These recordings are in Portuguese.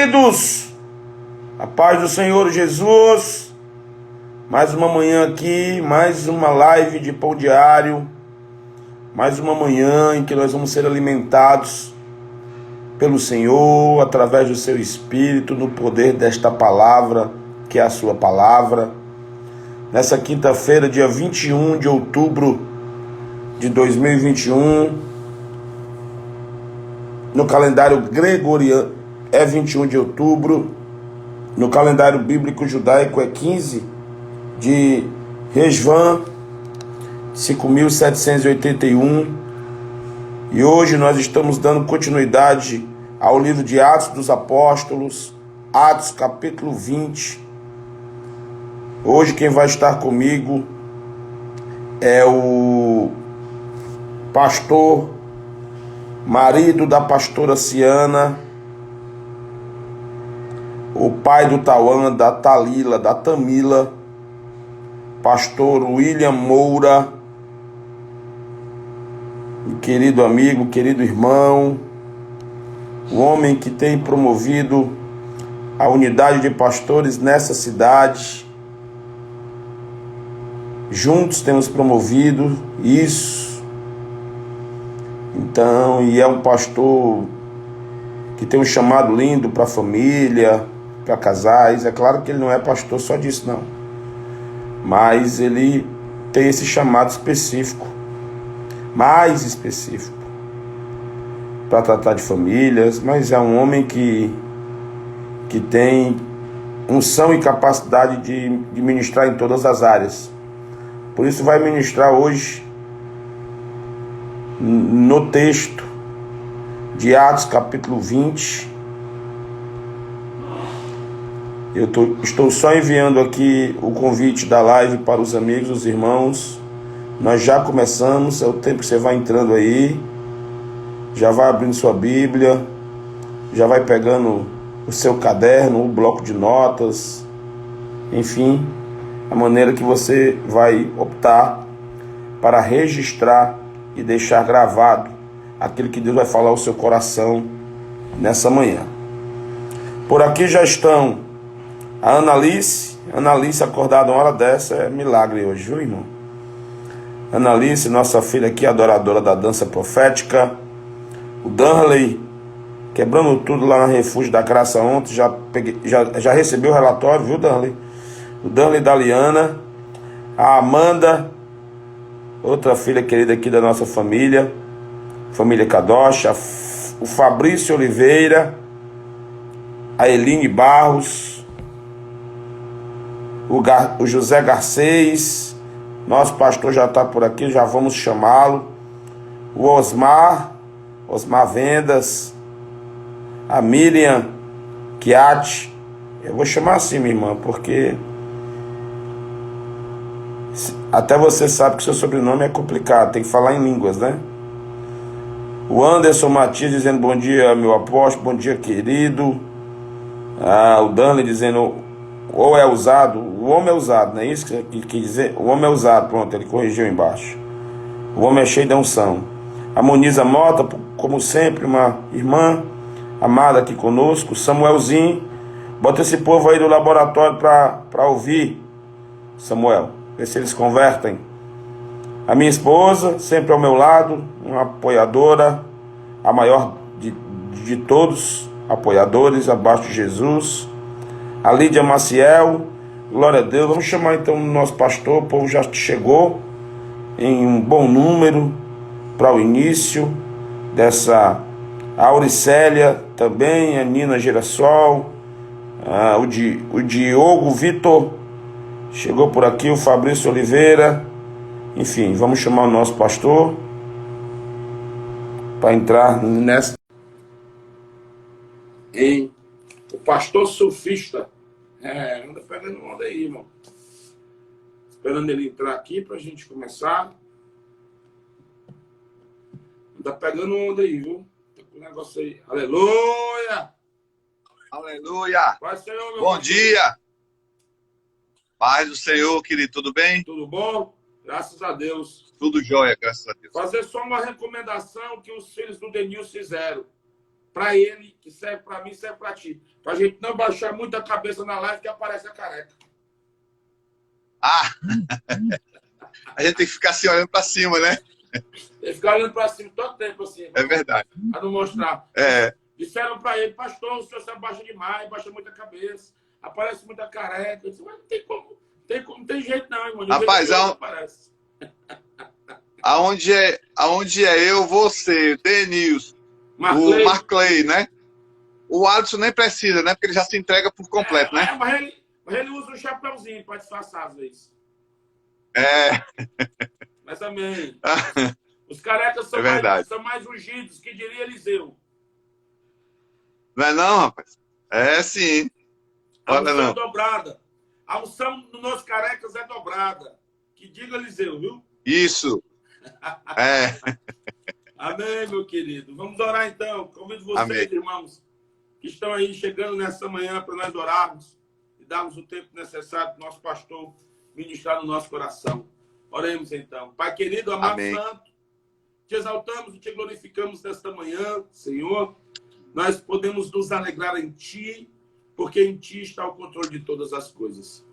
queridos, a paz do Senhor Jesus, mais uma manhã aqui, mais uma live de pão diário, mais uma manhã em que nós vamos ser alimentados pelo Senhor, através do seu Espírito, no poder desta palavra, que é a sua palavra. Nessa quinta-feira, dia 21 de outubro de 2021, no calendário gregoriano é 21 de outubro, no calendário bíblico judaico é 15 de Resvan, 5.781, e hoje nós estamos dando continuidade ao livro de Atos dos Apóstolos, Atos capítulo 20. Hoje quem vai estar comigo é o pastor, marido da pastora Ciana, o pai do Tauan, da Talila, da Tamila, pastor William Moura, querido amigo, querido irmão, o homem que tem promovido a unidade de pastores nessa cidade. Juntos temos promovido isso. Então, e é um pastor que tem um chamado lindo para a família, para casais. É claro que ele não é pastor só disso, não. Mas ele tem esse chamado específico, mais específico, para tratar de famílias. Mas é um homem que tem unção e capacidade de ministrar em todas as áreas. Por isso vai ministrar hoje no texto de Atos capítulo 20. Eu estou só enviando aqui o convite da live para os amigos, os irmãos. Nós já começamos, é o tempo que você vai entrando aí, já vai abrindo sua Bíblia, já vai pegando o seu caderno, o bloco de notas, enfim, a maneira que você vai optar para registrar e deixar gravado aquilo que Deus vai falar ao seu coração nessa manhã. Por aqui já estão a Analice acordada uma hora dessa, é milagre hoje, viu, irmão? Analice, nossa filha aqui, adoradora da dança profética. O Danley, quebrando tudo lá na Refúgio da Graça ontem, já recebeu o relatório, viu, Danley? O Danley da Liana, a Amanda, outra filha querida aqui da nossa família Kadosh, o Fabrício Oliveira, a Eline Barros, o José Garcês, nosso pastor já está por aqui, já vamos chamá-lo, o Osmar Vendas, a Miriam Kiat, eu vou chamar assim, minha irmã, porque até você sabe que seu sobrenome é complicado, tem que falar em línguas, né? O Anderson Matias dizendo bom dia, meu apóstolo, bom dia, querido. O Danley dizendo, ou é usado, o homem é usado, não é isso que quer dizer? O homem é usado, pronto, ele corrigiu embaixo. O homem é cheio de unção. A Moniza Mota, como sempre, uma irmã amada aqui conosco. Samuelzinho, bota esse povo aí do laboratório para ouvir, Samuel. Ver se eles convertem. A minha esposa, sempre ao meu lado, uma apoiadora, a maior de todos, apoiadores, abaixo de Jesus. A Lídia Maciel, glória a Deus. Vamos chamar então o nosso pastor, o povo já chegou em um bom número para o início dessa. A Auricélia também, a Nina Girassol, o Diogo Vitor, chegou por aqui, o Fabrício Oliveira. Enfim, vamos chamar o nosso pastor para entrar nessa. O pastor surfista. Anda pegando onda aí, irmão. Esperando ele entrar aqui para a gente começar. Anda pegando onda aí, viu? Tá com o negócio aí. Aleluia! Aleluia! Pai, Senhor, meu Bom pastor. dia! Paz do Senhor, querido, tudo bem? Tudo bom? Graças a Deus. Tudo jóia, graças a Deus. Fazer só uma recomendação que os filhos do Denilson fizeram. para ele, que serve para mim, serve para ti. Para a gente não baixar muito a cabeça na live que aparece a careca. Ah, a gente tem que ficar assim olhando para cima, né? Tem que ficar olhando para cima todo tempo assim. É verdade. Para não mostrar. É. Disseram para ele, pastor, o senhor se abaixa demais, baixa muita cabeça, aparece muita careca. Eu disse, mas não tem como, não tem jeito não, irmão. Rapaz, aparece. Aonde é eu, você, Denilson, o Marclay, né? O Alisson nem precisa, né? Porque ele já se entrega por completo, né? Mas ele usa um chapéuzinho para disfarçar às vezes. Mas também, os carecas são mais ungidos, que diria Eliseu. Não é não, rapaz? É sim. A unção dobrada. A unção dos nossos carecas é dobrada. Que diga Eliseu, viu? Isso. Amém, meu querido. Vamos orar então. Convido vocês, irmãos, que estão aí chegando nessa manhã para nós orarmos e darmos o tempo necessário para o nosso pastor ministrar no nosso coração. Oremos então. Pai querido, amado santo, te exaltamos e te glorificamos nesta manhã, Senhor. Nós podemos nos alegrar em ti, porque em ti está o controle de todas as coisas.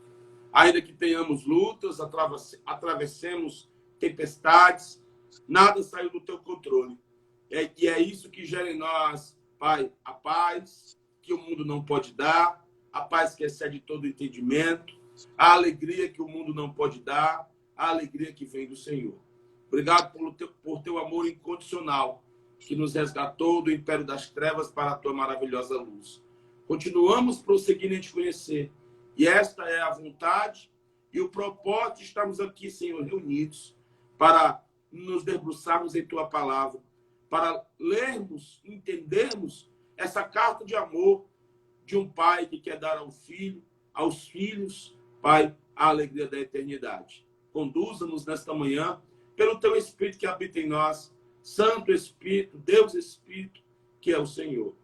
Ainda que tenhamos lutas, atravessemos tempestades, nada saiu do teu controle. E é isso que gera em nós, Pai, a paz que o mundo não pode dar, a paz que excede todo entendimento, a alegria que o mundo não pode dar, a alegria que vem do Senhor. Obrigado por teu amor incondicional, que nos resgatou do império das trevas para a tua maravilhosa luz. Continuamos prosseguindo em te conhecer. E esta é a vontade e o propósito de estarmos aqui, Senhor, reunidos, para nos debruçarmos em tua palavra, para lermos, entendermos essa carta de amor de um pai que quer dar aos filhos, Pai, a alegria da eternidade. Conduza-nos nesta manhã pelo teu Espírito que habita em nós, Santo Espírito, Deus Espírito, que é o Senhor.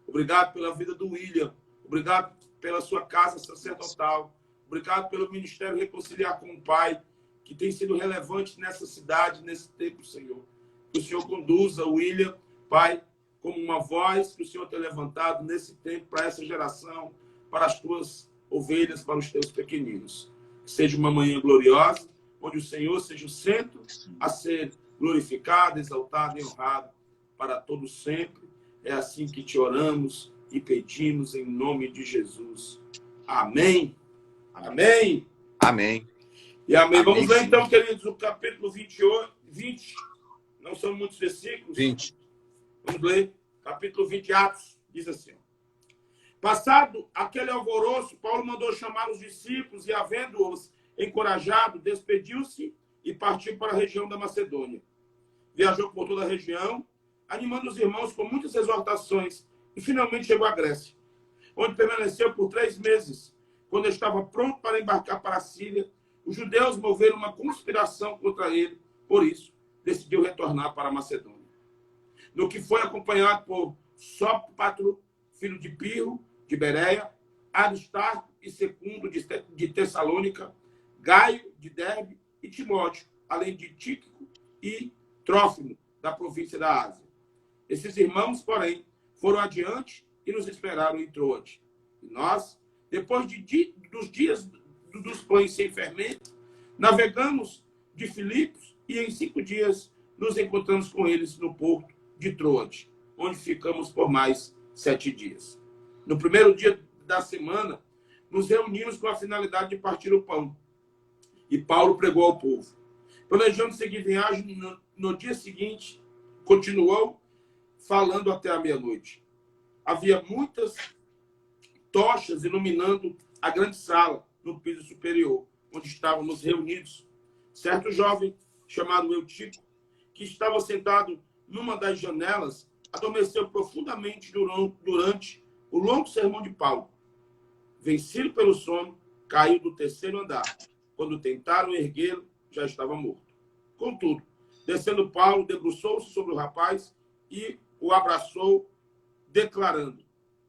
Obrigado pela vida do William, obrigado pela sua casa sacerdotal, obrigado pelo ministério Reconciliar com o Pai, que tem sido relevante nessa cidade, nesse tempo, Senhor. Que o Senhor conduza o William, Pai, como uma voz que o Senhor tem levantado nesse tempo para essa geração, para as tuas ovelhas, para os teus pequeninos. Que seja uma manhã gloriosa, onde o Senhor seja o centro a ser glorificado, exaltado e honrado para todo sempre. É assim que te oramos e pedimos em nome de Jesus. Amém. Amém. Amém. E amém. Vamos ler então, queridos, o capítulo 20. Não são muitos versículos. 20. Vamos ler. Capítulo 20 de Atos. Diz assim. Passado aquele alvoroço, Paulo mandou chamar os discípulos e, havendo-os encorajado, despediu-se e partiu para a região da Macedônia. Viajou por toda a região, animando os irmãos com muitas exortações, e finalmente chegou à Grécia, onde permaneceu por 3 meses. Quando estava pronto para embarcar para a Síria, os judeus moveram uma conspiração contra ele, por isso, decidiu retornar para a Macedônia. No que foi acompanhado por Sópatro, filho de Pirro, de Bereia, Aristarco e Secundo, de Tessalônica, Gaio, de Derbe, e Timóteo, além de Tíquico e Trófimo, da província da Ásia. Esses irmãos, porém, foram adiante e nos esperaram em Troade. E nós, depois dos dias dos pães sem fermento, navegamos de Filipos e em 5 dias nos encontramos com eles no porto de Troade, onde ficamos por mais 7 dias. No primeiro dia da semana, nos reunimos com a finalidade de partir o pão. E Paulo pregou ao povo. Planejando seguir viagem, no dia seguinte, continuou falando até a meia-noite. Havia muitas tochas iluminando a grande sala no piso superior, onde estávamos reunidos. Certo jovem, chamado Eutico, que estava sentado numa das janelas, adormeceu profundamente durante o longo sermão de Paulo. Vencido pelo sono, caiu do 3º andar. Quando tentaram erguê-lo, já estava morto. Contudo, descendo Paulo, debruçou-se sobre o rapaz e o abraçou, declarando: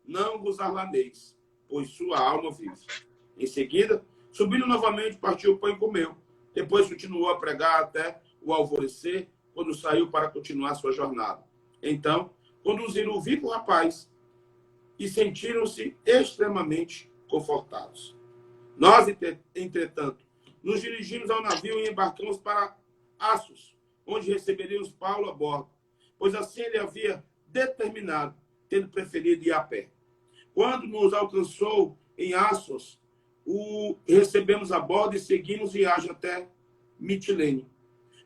não vos alarmeis, pois sua alma vive. Em seguida, subindo novamente, partiu o pão e comeu. Depois continuou a pregar até o alvorecer, quando saiu para continuar sua jornada. Então, conduziram o vivo rapaz e sentiram-se extremamente confortados. Nós, entretanto, nos dirigimos ao navio e embarcamos para Assos, onde receberíamos Paulo a bordo, pois assim ele havia determinado, tendo preferido ir a pé. Quando nos alcançou em Assos, o recebemos a bordo e seguimos viagem até Mitilene.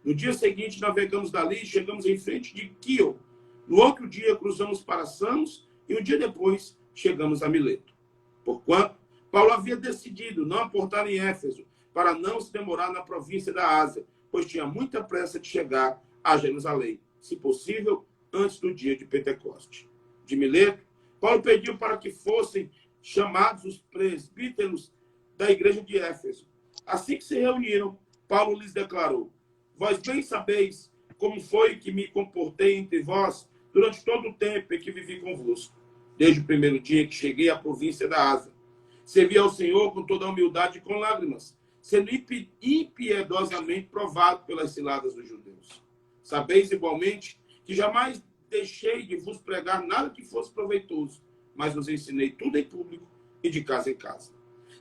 No dia seguinte, navegamos dali e chegamos em frente de Quio. No outro dia, cruzamos para Samos e um dia depois, chegamos a Mileto. Porquanto, Paulo havia decidido não aportar em Éfeso, para não se demorar na província da Ásia, pois tinha muita pressa de chegar a Jerusalém, se possível, antes do dia de Pentecoste. De Mileto, Paulo pediu para que fossem chamados os presbíteros da igreja de Éfeso. Assim que se reuniram, Paulo lhes declarou: vós bem sabeis como foi que me comportei entre vós durante todo o tempo em que vivi convosco, desde o primeiro dia que cheguei à província da Ásia. Servi ao Senhor com toda a humildade e com lágrimas, sendo impiedosamente provado pelas ciladas dos judeus. Sabeis igualmente que jamais deixei de vos pregar nada que fosse proveitoso, mas vos ensinei tudo em público e de casa em casa.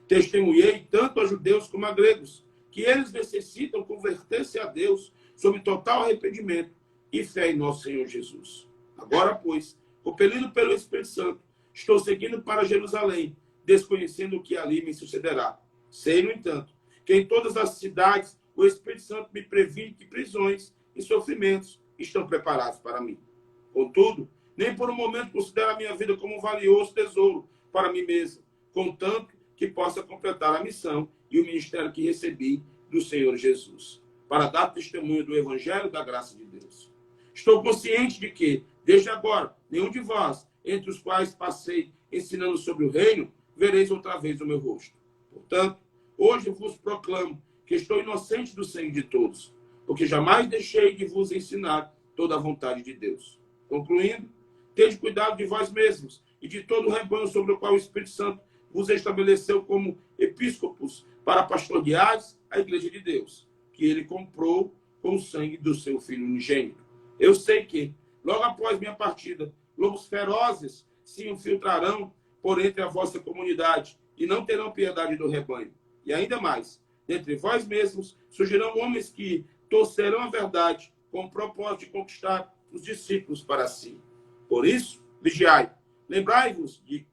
Testemunhei tanto a judeus como a gregos, que eles necessitam converter-se a Deus sob total arrependimento e fé em nosso Senhor Jesus. Agora, pois, compelido pelo Espírito Santo, estou seguindo para Jerusalém, desconhecendo o que ali me sucederá. Sei, no entanto, que em todas as cidades o Espírito Santo me previne que prisões e sofrimentos estão preparados para mim. Contudo, nem por um momento considero a minha vida como um valioso tesouro para mim mesmo, contanto que possa completar a missão e o ministério que recebi do Senhor Jesus, para dar testemunho do Evangelho da graça de Deus. Estou consciente de que, desde agora, nenhum de vós, entre os quais passei ensinando sobre o reino, vereis outra vez o meu rosto. Portanto, hoje eu vos proclamo que estou inocente do sangue de todos, porque jamais deixei de vos ensinar toda a vontade de Deus. Concluindo, tende cuidado de vós mesmos e de todo o rebanho sobre o qual o Espírito Santo vos estabeleceu como episcopos para pastoreares a igreja de Deus, que ele comprou com o sangue do seu Filho unigênito. Eu sei que, logo após minha partida, lobos ferozes se infiltrarão por entre a vossa comunidade e não terão piedade do rebanho. E ainda mais, dentre vós mesmos surgirão homens que torcerão a verdade com o propósito de conquistar os discípulos para si. Por isso, vigiai. Lembrai-vos de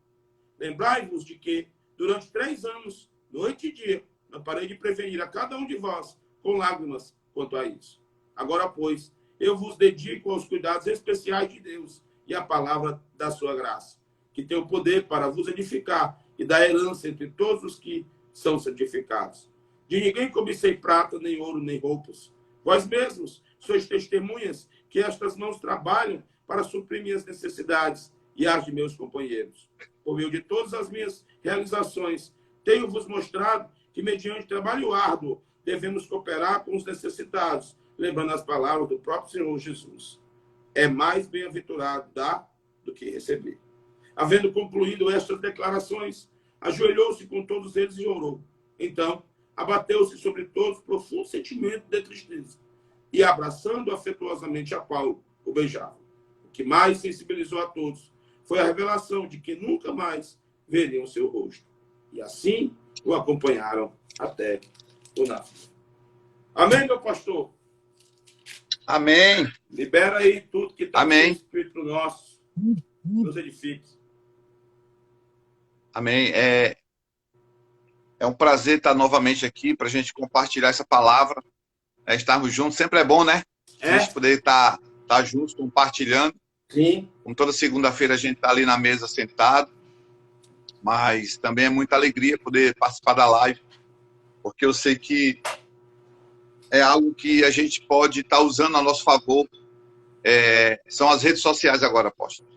que, durante 3 anos, noite e dia, não parei de prevenir a cada um de vós com lágrimas quanto a isso. Agora, pois, eu vos dedico aos cuidados especiais de Deus e à palavra da sua graça, que tem o poder para vos edificar e dar herança entre todos os que são santificados. De ninguém cobicei prata, nem ouro, nem roupas. Vós mesmos sois testemunhas que estas mãos trabalham para suprir minhas necessidades e as de meus companheiros. Por meio de todas as minhas realizações, tenho-vos mostrado que, mediante trabalho árduo, devemos cooperar com os necessitados, lembrando as palavras do próprio Senhor Jesus. É mais bem-aventurado dar do que receber. Havendo concluído estas declarações, ajoelhou-se com todos eles e orou. Então, abateu-se sobre todos profundo sentimento de tristeza e, abraçando afetuosamente a Paulo, o beijava. O que mais sensibilizou a todos foi a revelação de que nunca mais veriam seu rosto. E assim o acompanharam até o navio. Amém, meu pastor? Amém. Libera aí tudo que está no Espírito nosso. Nos edifique. Amém. É um prazer estar novamente aqui para a gente compartilhar essa palavra. Estarmos juntos. Sempre é bom, né? A gente poder estar juntos, compartilhando. Sim. Como toda segunda-feira a gente está ali na mesa sentado. Mas também é muita alegria poder participar da live. Porque eu sei que é algo que a gente pode estar usando a nosso favor. São as redes sociais agora, apóstolo.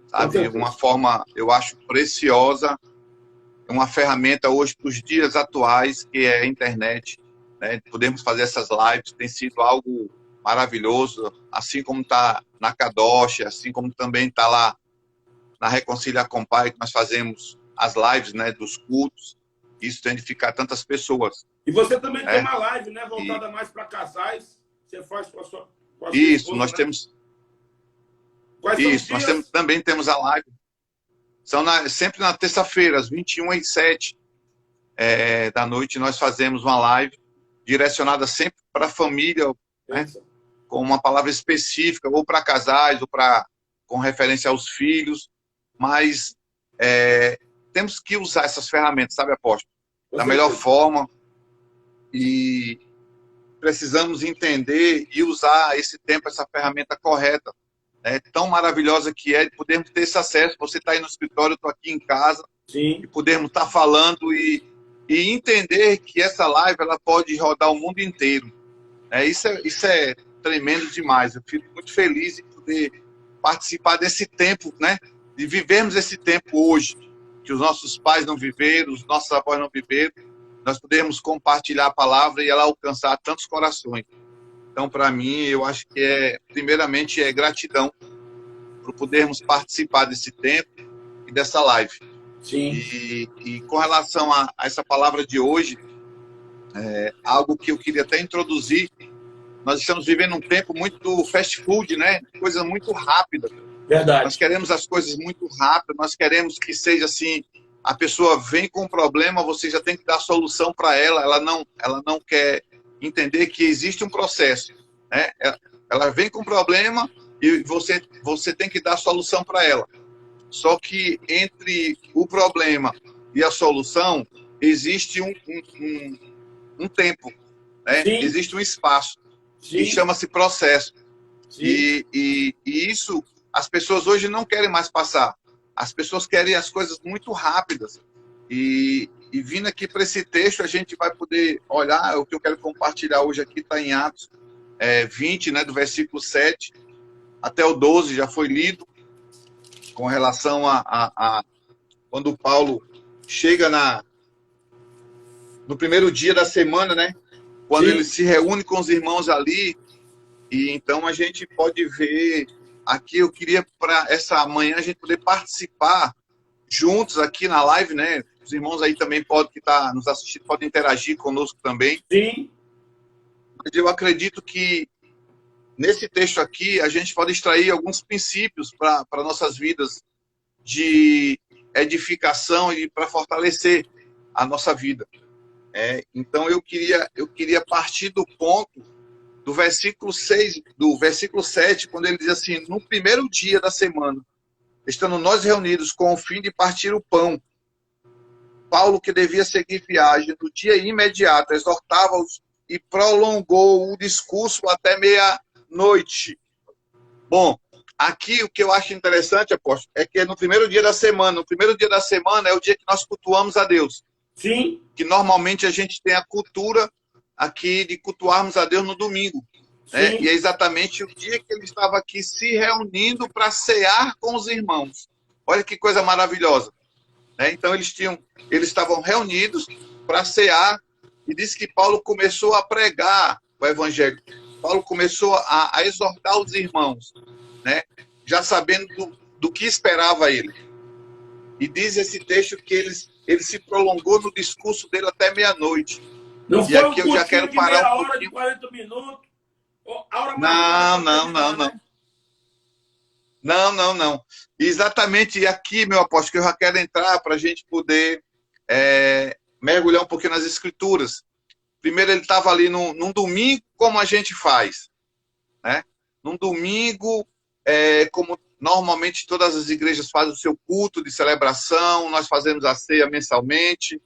Sabe? Uma forma, eu acho, preciosa. Uma ferramenta hoje para os dias atuais, que é a internet. Né? Podemos fazer essas lives. Tem sido algo maravilhoso. Assim como está na Kadosh, assim como também está lá na Reconcilia Compare, que nós fazemos as lives, né, dos cultos. Isso tem de ficar tantas pessoas. E você também tem uma live, né, voltada mais para casais. Você faz com a sua isso, esposa, nós né? temos. Quais são os Isso, nós dias? também temos a live. São sempre na terça-feira, às 21h07 da noite, nós fazemos uma live direcionada sempre para a família, né? Pensa. Com uma palavra específica, ou para casais, ou com referência aos filhos. Mas temos que usar essas ferramentas, sabe, apóstolo? Da melhor forma. E precisamos entender e usar esse tempo, essa ferramenta correta. Tão maravilhosa que é de podermos ter esse acesso. Você está aí no escritório, eu estou aqui em casa. Sim. E podermos estar falando e entender que essa live ela pode rodar o mundo inteiro. Isso é tremendo demais. Eu fico muito feliz em poder participar desse tempo, né? De vivermos esse tempo hoje, que os nossos pais não viveram, os nossos avós não viveram. Nós podemos compartilhar a palavra e ela alcançar tantos corações. Então, para mim, eu acho que primeiramente, gratidão por podermos participar desse tempo e dessa live. Sim. E com relação a essa palavra de hoje, algo que eu queria até introduzir, nós estamos vivendo um tempo muito fast food, né? Coisa muito rápida. Verdade. Nós queremos as coisas muito rápidas, nós queremos que seja assim, a pessoa vem com um problema, você já tem que dar a solução para ela, ela não quer entender que existe um processo, né? Ela vem com um problema e você tem que dar a solução para ela. Só que entre o problema e a solução existe um tempo, né? Existe um espaço. Sim. E chama-se processo. Sim. E isso as pessoas hoje não querem mais passar. As pessoas querem as coisas muito rápidas. E vindo aqui para esse texto, a gente vai poder olhar, o que eu quero compartilhar hoje aqui está em Atos 20, né, do versículo 7 até o 12, já foi lido, com relação a quando Paulo chega no primeiro dia da semana, né? Quando Sim. ele se reúne com os irmãos ali, e então a gente pode ver aqui, eu queria para essa manhã a gente poder participar juntos aqui na live, né? Os irmãos aí também que tá nos assistindo podem interagir conosco também. Sim. Mas eu acredito que nesse texto aqui a gente pode extrair alguns princípios para nossas vidas de edificação e para fortalecer a nossa vida. Então eu queria partir do ponto do versículo 6, do versículo 7, quando ele diz assim: no primeiro dia da semana, estando nós reunidos com o fim de partir o pão, Paulo, que devia seguir viagem no dia imediato, exortava-os e prolongou o discurso até meia-noite. Bom, aqui o que eu acho interessante, apóstolo, é que no primeiro dia da semana é o dia que nós cultuamos a Deus. Sim. Que normalmente a gente tem a cultura aqui de cultuarmos a Deus no domingo. Né? E é exatamente o dia que ele estava aqui se reunindo para cear com os irmãos. Olha que coisa maravilhosa. Né? Então eles estavam reunidos para cear, e diz que Paulo começou a pregar o evangelho. Paulo começou a exortar os irmãos, né? Já sabendo do que esperava ele. E diz esse texto que ele se prolongou no discurso dele até meia-noite. Não E foi aqui eu já quero parar um hora, de pouquinho. 40 minutos. A hora Não. Exatamente aqui, meu apóstolo, que eu já quero entrar para a gente poder mergulhar um pouquinho nas escrituras. Primeiro ele estava ali num domingo, como a gente faz. Né? Num domingo, como normalmente todas as igrejas fazem o seu culto de celebração, nós fazemos a ceia mensalmente,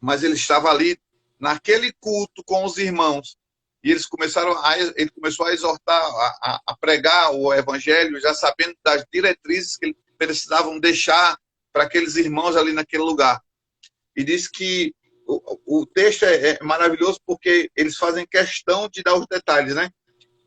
mas ele estava ali naquele culto com os irmãos, e ele começou a exortar, a pregar o evangelho, já sabendo das diretrizes que eles precisavam deixar para aqueles irmãos ali naquele lugar. E diz que o texto é maravilhoso porque eles fazem questão de dar os detalhes, né?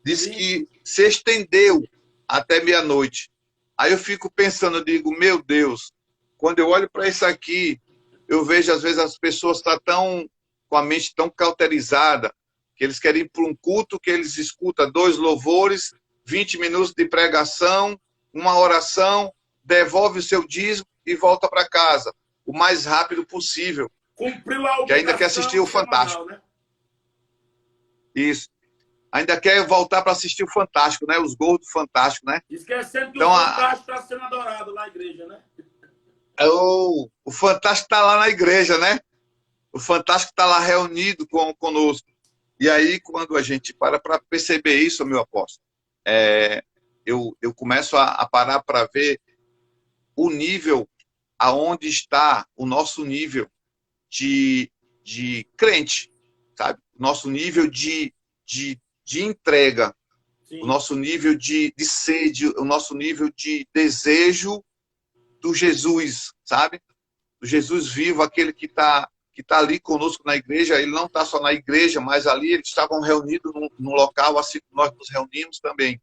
Diz que se estendeu até meia-noite. Aí eu fico pensando, eu digo, meu Deus, quando eu olho para isso aqui, eu vejo às vezes as pessoas estão com a mente tão cauterizada, que eles querem ir para um culto que eles escutam 2 louvores, 20 minutos de pregação, uma oração, devolve o seu dízimo e volta para casa, o mais rápido possível. Cumpriu a obrigação que ainda quer assistir o semanal, Fantástico. Né? Isso. ainda quer voltar para assistir o Fantástico, né? Os gols do Fantástico, né? Esquecendo que Então, o Fantástico está sendo adorado na igreja, né? o Fantástico está lá na igreja, né? O Fantástico está lá reunido conosco. E aí, quando a gente para perceber isso, meu apóstolo, eu começo a parar para ver o nível, aonde está o nosso nível de crente, sabe? O nosso nível de entrega, Sim. o nosso nível de sede, o nosso nível de desejo do Jesus, sabe? Do Jesus vivo, aquele que tá ali conosco na igreja. Ele não está só na igreja, mas ali eles estavam reunidos num local, assim como nós nos reunimos também.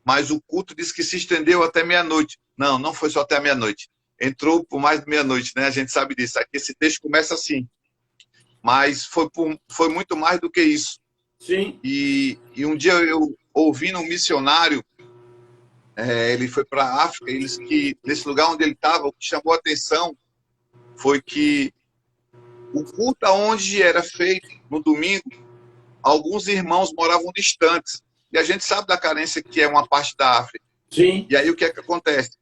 Mas o culto diz que se estendeu até meia-noite. Não, não foi só até a meia-noite. Entrou por mais de meia-noite, né? A gente sabe disso. Aqui esse texto começa assim. Mas foi muito mais do que isso. Sim. E um dia eu ouvindo um missionário, ele foi para a África, ele disse que nesse lugar onde ele estava, o que chamou a atenção foi que o culto onde era feito no domingo, alguns irmãos moravam distantes. E a gente sabe da carência que é uma parte da África. Sim. E aí o que é que acontece?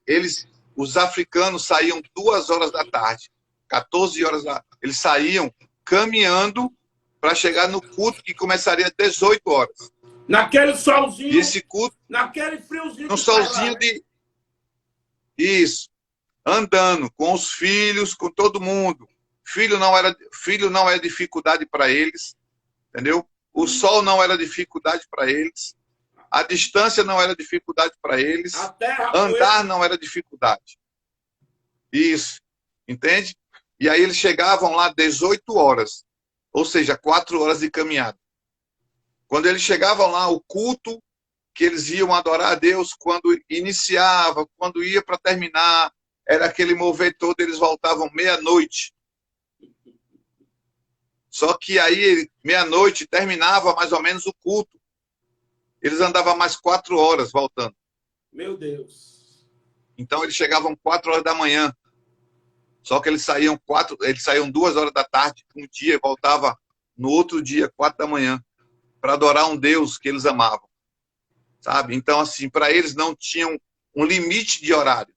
Os africanos saíam 2 horas da tarde, 14 horas da tarde. Eles saíam caminhando para chegar no culto que começaria às 18 horas. Naquele solzinho. E esse culto, naquele friozinho. no solzinho de... Isso. Andando com os filhos, com todo mundo. Filho não é dificuldade para eles, entendeu? O sol não era dificuldade para eles. A distância não era dificuldade para eles. A terra, andar não era dificuldade. Isso. Entende? E aí eles chegavam lá 18 horas. Ou seja, 4 horas de caminhada. Quando eles chegavam lá, o culto que eles iam adorar a Deus, quando iniciava, quando ia para terminar, era aquele mover todo, eles voltavam meia-noite. Só que aí, meia-noite, terminava mais ou menos o culto. Eles andavam mais 4 horas voltando. Meu Deus. Então, eles chegavam 4 horas da manhã. Só que eles saíam 2 horas da tarde um dia e voltavam no outro dia, 4 da manhã, para adorar um Deus que eles amavam. Sabe? Então, assim, para eles não tinham um limite de horário.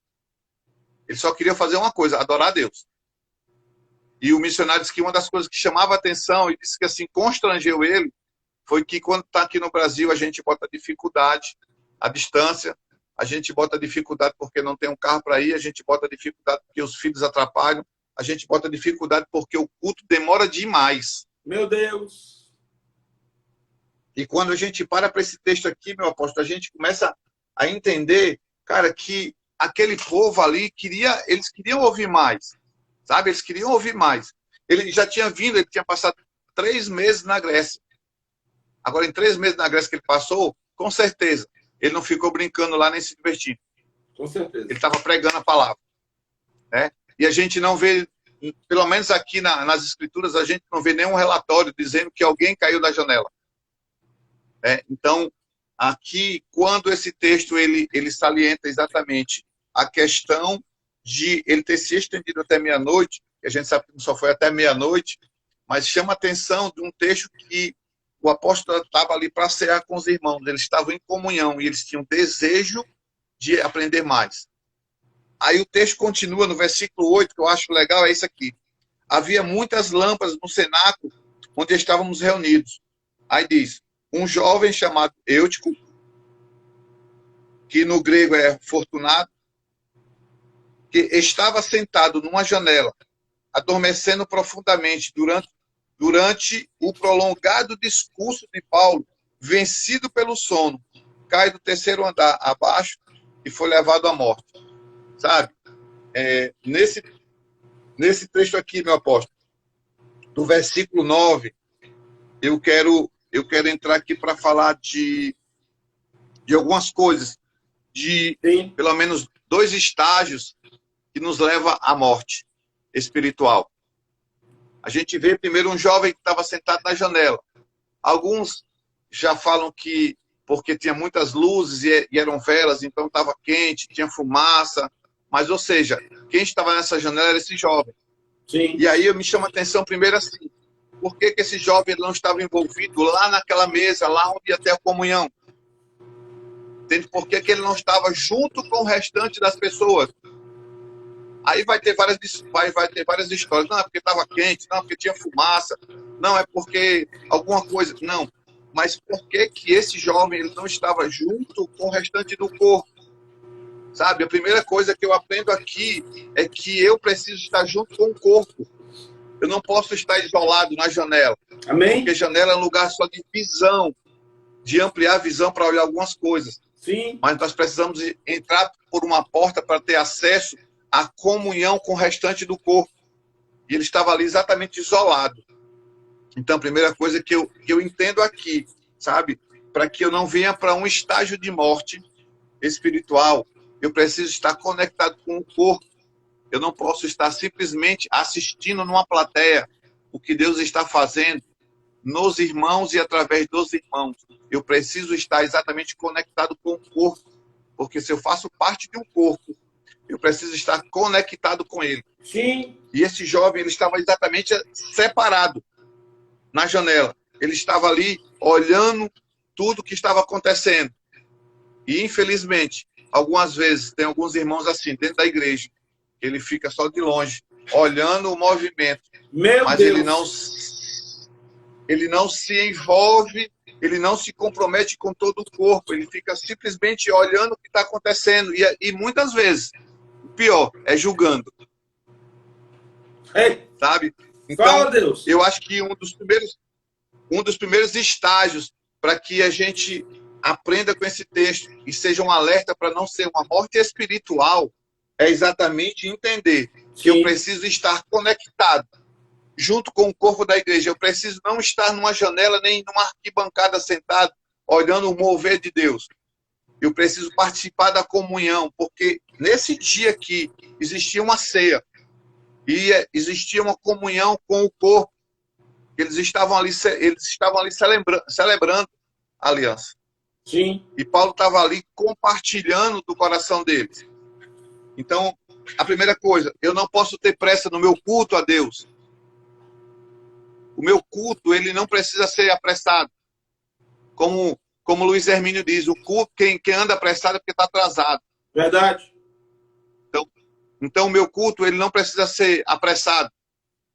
Eles só queriam fazer uma coisa, adorar a Deus. E o missionário disse que uma das coisas que chamava a atenção e disse que assim constrangeu ele foi que quando está aqui no Brasil a gente bota dificuldade, a distância, a gente bota dificuldade porque não tem um carro para ir, a gente bota dificuldade porque os filhos atrapalham, a gente bota dificuldade porque o culto demora demais. Meu Deus. E quando a gente para esse texto aqui, meu apóstolo, a gente começa a entender, cara, que aquele povo ali eles queriam ouvir mais. Sabe? Eles queriam ouvir mais. Ele já tinha vindo, ele tinha passado 3 meses na Grécia. Agora, em 3 meses na Grécia que ele passou, com certeza, ele não ficou brincando lá nem se divertindo. Com certeza. Ele estava pregando a palavra. Né? E a gente não vê, pelo menos aqui nas Escrituras, a gente não vê nenhum relatório dizendo que alguém caiu da janela. Então, aqui, quando esse texto ele salienta exatamente a questão de ele ter se estendido até meia-noite, que a gente sabe que não só foi até meia-noite, mas chama a atenção de um texto que o apóstolo estava ali para cear com os irmãos, eles estavam em comunhão e eles tinham desejo de aprender mais. Aí o texto continua no versículo 8, que eu acho legal, é isso aqui. Havia muitas lâmpadas no cenáculo onde estávamos reunidos. Aí diz, um jovem chamado Eutico, que no grego é fortunado, que estava sentado numa janela, adormecendo profundamente durante o prolongado discurso de Paulo, vencido pelo sono, cai do 3º andar abaixo e foi levado à morte. Sabe? Nesse trecho aqui, meu apóstolo, do versículo 9, eu quero entrar aqui para falar de algumas coisas, de pelo menos 2 estágios que nos leva à morte espiritual. A gente vê primeiro um jovem que estava sentado na janela. Alguns já falam que porque tinha muitas luzes e eram velas, então estava quente, tinha fumaça. Mas, ou seja, quem estava nessa janela era esse jovem. Sim. E aí me chama a atenção primeiro assim, por que esse jovem não estava envolvido lá naquela mesa, lá onde ia ter a comunhão? Entende? Por que ele não estava junto com o restante das pessoas? Aí vai ter várias histórias. Não, é porque estava quente, não, é porque tinha fumaça, não, é porque alguma coisa. Não, mas por que esse jovem ele não estava junto com o restante do corpo? Sabe, a primeira coisa que eu aprendo aqui é que eu preciso estar junto com o corpo. Eu não posso estar isolado na janela. Amém? Porque janela é um lugar só de visão, de ampliar a visão para olhar algumas coisas. Sim. Mas nós precisamos entrar por uma porta para ter acesso à comunhão com o restante do corpo. E ele estava ali exatamente isolado. Então, a primeira coisa que eu entendo aqui, sabe? Para que eu não venha para um estágio de morte espiritual, eu preciso estar conectado com o corpo. Eu não posso estar simplesmente assistindo numa plateia o que Deus está fazendo nos irmãos e através dos irmãos. Eu preciso estar exatamente conectado com o corpo. Porque se eu faço parte de um corpo, eu preciso estar conectado com ele. Sim. E esse jovem, ele estava exatamente separado na janela. Ele estava ali olhando tudo que estava acontecendo. E, infelizmente, algumas vezes, tem alguns irmãos assim, dentro da igreja, ele fica só de longe, olhando o movimento. Meu mas Deus. ele não se envolve, ele não se compromete com todo o corpo. Ele fica simplesmente olhando o que está acontecendo. E muitas vezes, o pior, é julgando. Ei, Sabe? fala, Então, Deus. eu acho que um dos primeiros estágios para que a gente aprenda com esse texto e seja um alerta para não ser uma morte espiritual é exatamente entender que eu preciso estar conectado junto com o corpo da igreja. Eu preciso não estar numa janela nem numa arquibancada sentado olhando o mover de Deus. Eu preciso participar da comunhão, porque nesse dia aqui existia uma ceia e existia uma comunhão com o corpo. Eles estavam ali celebrando a aliança. Sim. E Paulo estava ali compartilhando do coração deles. Então, a primeira coisa, eu não posso ter pressa no meu culto a Deus. O meu culto, ele não precisa ser apressado. Como Luiz Hermínio diz, o culto, quem anda apressado é porque está atrasado. Verdade. Então, o meu culto, ele não precisa ser apressado.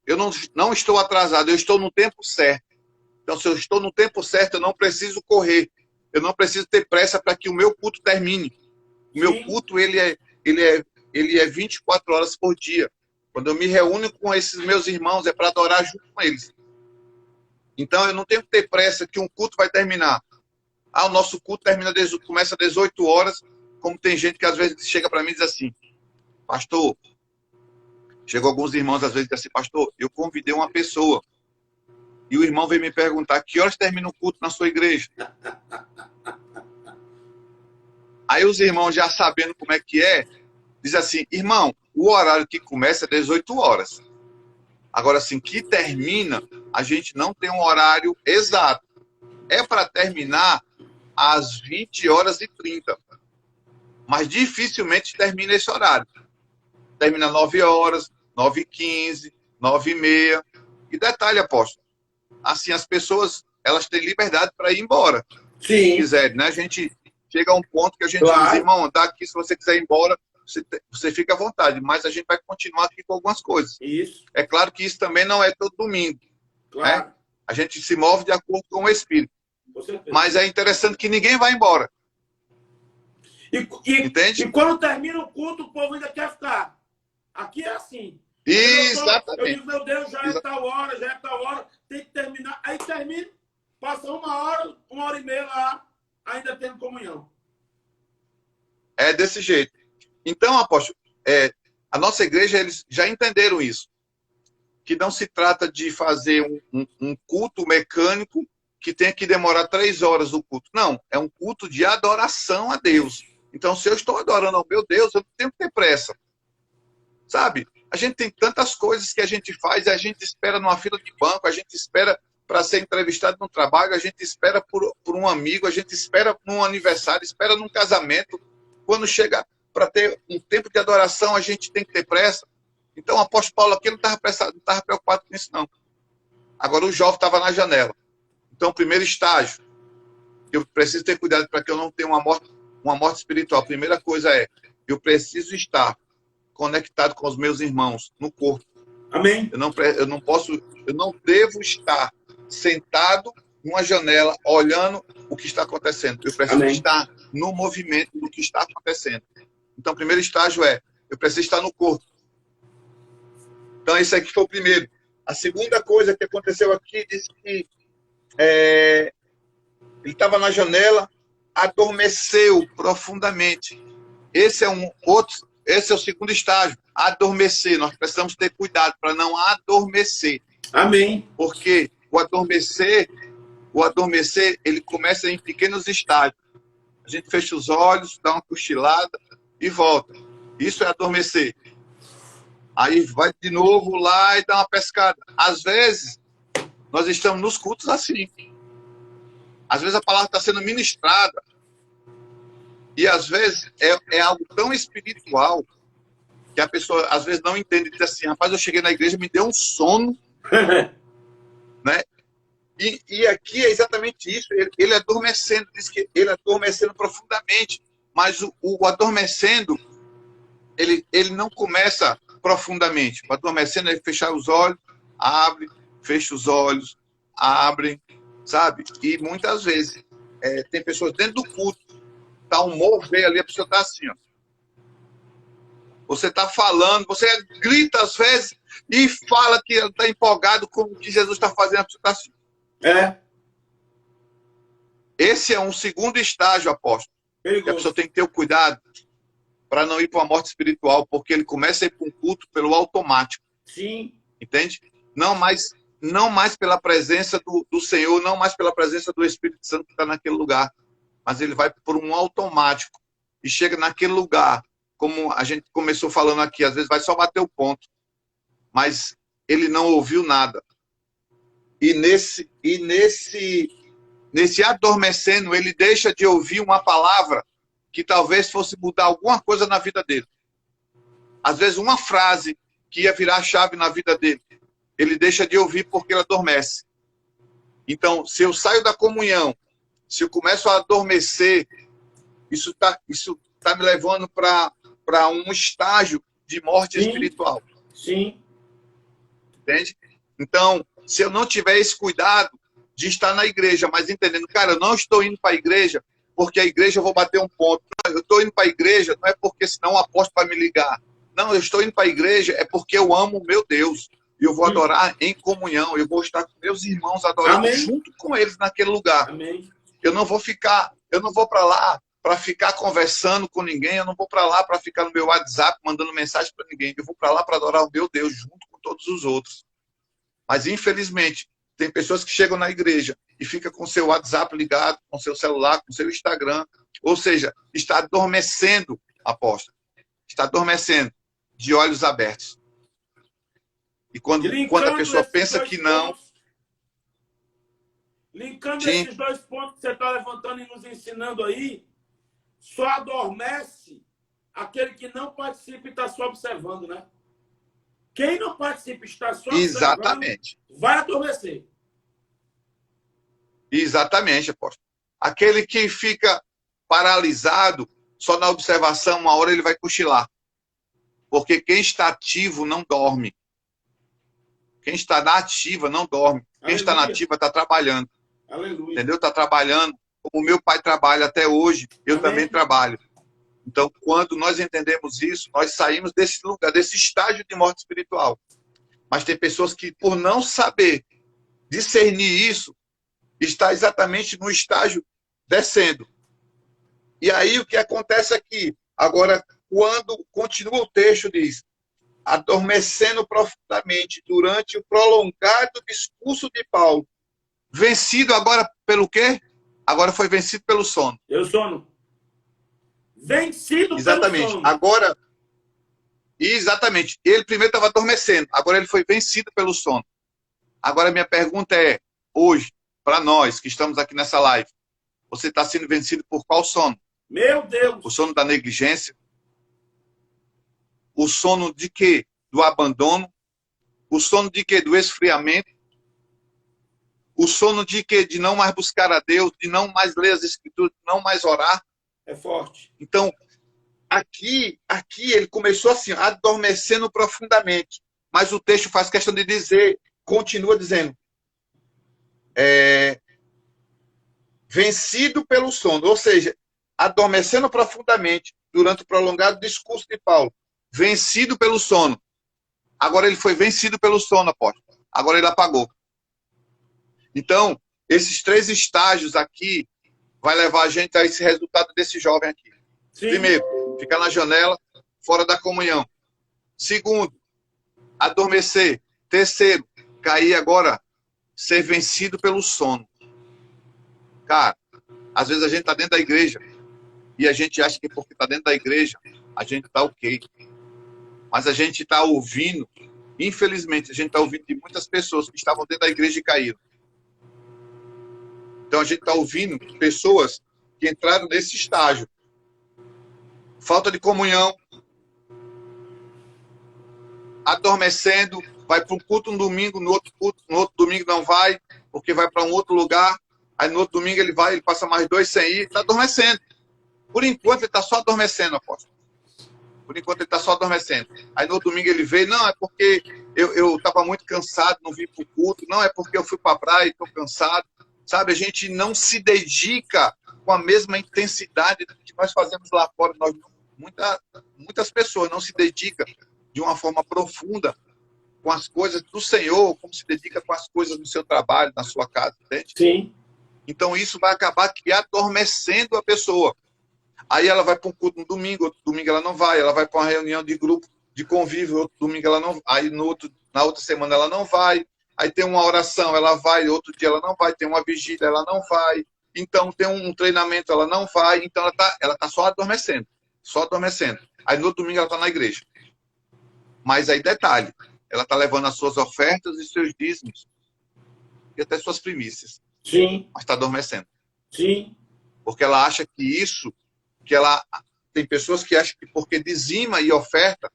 Eu não estou atrasado, eu estou no tempo certo. Então, se eu estou no tempo certo, eu não preciso correr. Eu não preciso ter pressa para que o meu culto termine. O meu culto, ele é 24 horas por dia. Quando eu me reúno com esses meus irmãos, é para adorar junto com eles. Então, eu não tenho que ter pressa que um culto vai terminar. O nosso culto começa às 18 horas, como tem gente que às vezes chega para mim e diz assim, pastor, chegou alguns irmãos às vezes e diz assim, pastor, eu convidei uma pessoa e o irmão veio me perguntar que horas termina o culto na sua igreja. Aí os irmãos, já sabendo como é que é, diz assim, irmão, o horário que começa é 18 horas. Agora, assim, que termina, a gente não tem um horário exato. É para terminar às 20h30. Mas dificilmente termina esse horário. Termina 9 horas, 9h15, 9h30. E detalhe, apóstolo, assim, as pessoas, elas têm liberdade para ir embora. Sim. Se quiserem, né? A gente chega a um ponto que a gente diz, irmão, tá aqui, se você quiser ir embora, você fica à vontade, mas a gente vai continuar aqui com algumas coisas. Isso. É claro que isso também não é todo domingo. Claro. Né? A gente se move de acordo com o Espírito. Com certeza. Mas é interessante que ninguém vai embora. Entende? E quando termina o culto, o povo ainda quer ficar. Aqui é assim. Exatamente. Eu digo, meu Deus, já é tal hora, tem que terminar. Aí termina, passa 1h30 lá, ainda tendo comunhão. É desse jeito. Então, apóstolo, a nossa igreja, eles já entenderam isso. Que não se trata de fazer um culto mecânico que tenha que demorar 3 horas o culto. Não, é um culto de adoração a Deus. Então, se eu estou adorando ao meu Deus, eu não tenho que ter pressa. Sabe? A gente tem tantas coisas que a gente faz, a gente espera numa fila de banco, a gente espera para ser entrevistado no trabalho, a gente espera por um amigo, a gente espera num aniversário, espera num casamento. Quando chega para ter um tempo de adoração, a gente tem que ter pressa. Então, o apóstolo Paulo aqui não estava preocupado com isso, não. Agora o jovem estava na janela. Então, o primeiro estágio, eu preciso ter cuidado para que eu não tenha uma morte espiritual. A primeira coisa é, eu preciso estar conectado com os meus irmãos no corpo. Amém. Eu não devo estar sentado numa janela olhando o que está acontecendo. Eu preciso Amém. estar no movimento do que está acontecendo. Então, o primeiro estágio é, eu preciso estar no corpo. Então, esse aqui foi o primeiro. A segunda coisa que aconteceu aqui, disse que ele estava na janela, adormeceu profundamente. Esse é o segundo estágio, adormecer. Nós precisamos ter cuidado para não adormecer. Amém. Porque o adormecer, ele começa em pequenos estágios. A gente fecha os olhos, dá uma cochilada e volta. Isso é adormecer. Aí vai de novo lá e dá uma pescada. Às vezes, nós estamos nos cultos assim. Às vezes a palavra está sendo ministrada. E às vezes é algo tão espiritual que a pessoa às vezes não entende. Diz assim, rapaz, eu cheguei na igreja, me deu um sono. Né? E aqui é exatamente isso. Ele adormecendo, diz que ele adormecendo profundamente. Mas o adormecendo, ele não começa profundamente. O adormecendo é fechar os olhos, abre, fecha os olhos, abre, sabe? E muitas vezes tem pessoas dentro do culto, tá um mover ali, a pessoa está assim, ó. Você está falando, você grita às vezes e fala que está empolgado com o que Jesus está fazendo, a pessoa está assim. Esse é um segundo estágio, apóstolo. Que a pessoa tem que ter o cuidado para não ir para uma morte espiritual, porque ele começa a ir para um culto pelo automático. Sim. Entende? Não mais pela presença do Senhor, não mais pela presença do Espírito Santo que está naquele lugar, mas ele vai por um automático e chega naquele lugar, como a gente começou falando aqui, às vezes vai só bater o ponto, mas ele não ouviu nada. E nesse adormecendo, ele deixa de ouvir uma palavra que talvez fosse mudar alguma coisa na vida dele. Às vezes uma frase que ia virar chave na vida dele, ele deixa de ouvir porque ele adormece. Então, se eu saio da comunhão, se eu começo a adormecer, isso tá me levando para um estágio de morte espiritual. Sim. Entende? Então, se eu não tiver esse cuidado de estar na igreja, mas entendendo, cara, eu não estou indo para a igreja porque a igreja eu vou bater um ponto. Não, eu estou indo para a igreja não é porque senão o apóstolo vai me ligar. Não, eu estou indo para a igreja é porque eu amo o meu Deus. E eu vou adorar em comunhão. Eu vou estar com meus irmãos adorando junto com eles naquele lugar. Amém. Eu não vou para lá para ficar conversando com ninguém. Eu não vou para lá para ficar no meu WhatsApp mandando mensagem para ninguém. Eu vou para lá para adorar o meu Deus junto com todos os outros. Mas, infelizmente, tem pessoas que chegam na igreja e ficam com seu WhatsApp ligado, com seu celular, com seu Instagram. Ou seja, está adormecendo, apóstolo. Está adormecendo de olhos abertos. E quando a pessoa pensa que não... Linkando esses dois pontos que você está levantando e nos ensinando aí, só adormece aquele que não participa e está só observando, né? Quem não participa e está só observando, vai adormecer. Exatamente, apóstolo. Aquele que fica paralisado, só na observação, uma hora ele vai cochilar. Porque quem está ativo não dorme. Quem está na ativa não dorme. Quem está na ativa está trabalhando. Aleluia. Entendeu? Está trabalhando. Como meu pai trabalha até hoje, eu também trabalho. Então, quando nós entendemos isso, nós saímos desse lugar, desse estágio de morte espiritual. Mas tem pessoas que, por não saber discernir isso, está exatamente no estágio descendo. E aí, o que acontece aqui? Agora, quando continua o texto, diz, adormecendo profundamente durante o prolongado discurso de Paulo, vencido agora pelo quê? Agora foi vencido pelo sono. Pelo sono. Vencido exatamente. Pelo sono. Agora, exatamente. Ele primeiro estava adormecendo, agora ele foi vencido pelo sono. Agora minha pergunta é, hoje, para nós que estamos aqui nessa live, você está sendo vencido por qual sono? Meu Deus! O sono da negligência? O sono de quê? Do abandono? O sono de quê? Do esfriamento? O sono de quê? De não mais buscar a Deus, de não mais ler as Escrituras, de não mais orar. É forte. Então, aqui ele começou assim, adormecendo profundamente. Mas o texto faz questão de dizer, continua dizendo, vencido pelo sono, ou seja, adormecendo profundamente durante o prolongado discurso de Paulo, vencido pelo sono. Agora ele foi vencido pelo sono, apóstolo. Agora ele apagou. Então, esses 3 estágios aqui vai levar a gente a esse resultado desse jovem aqui. Sim. Primeiro, ficar na janela, fora da comunhão. Segundo, adormecer. Terceiro, cair agora, ser vencido pelo sono. Cara, às vezes a gente está dentro da igreja e a gente acha que porque está dentro da igreja, a gente está ok. Mas a gente está ouvindo, infelizmente, a gente está ouvindo de muitas pessoas que estavam dentro da igreja e caíram. Então a gente está ouvindo pessoas que entraram nesse estágio. Falta de comunhão, adormecendo, vai para um culto um domingo, no outro domingo não vai, porque vai para um outro lugar, aí no outro domingo ele vai, ele passa mais 2 sem ir, está adormecendo. Por enquanto ele está só adormecendo, apóstolo. Por enquanto ele está só adormecendo. Aí no outro domingo ele veio, não, é porque eu estava muito cansado, não vim para o culto, não, é porque eu fui para a praia e estou cansado. Sabe, a gente não se dedica com a mesma intensidade que nós fazemos lá fora. Muitas pessoas não se dedicam de uma forma profunda com as coisas do Senhor, como se dedica com as coisas do seu trabalho, na sua casa, entende? Sim. Então isso vai acabar adormecendo a pessoa. Aí ela vai para um culto no domingo, outro domingo ela não vai, ela vai para uma reunião de grupo, de convívio, outro domingo ela não vai, aí na outra semana ela não vai, aí tem uma oração, ela vai, outro dia ela não vai, tem uma vigília, ela não vai, então tem um treinamento, ela não vai, então ela tá só adormecendo. Aí no outro domingo ela está na igreja. Mas aí detalhe, ela está levando as suas ofertas e seus dízimos e até suas primícias. Sim. Mas está adormecendo. Sim. Porque ela acha tem pessoas que acham que porque dizima e oferta,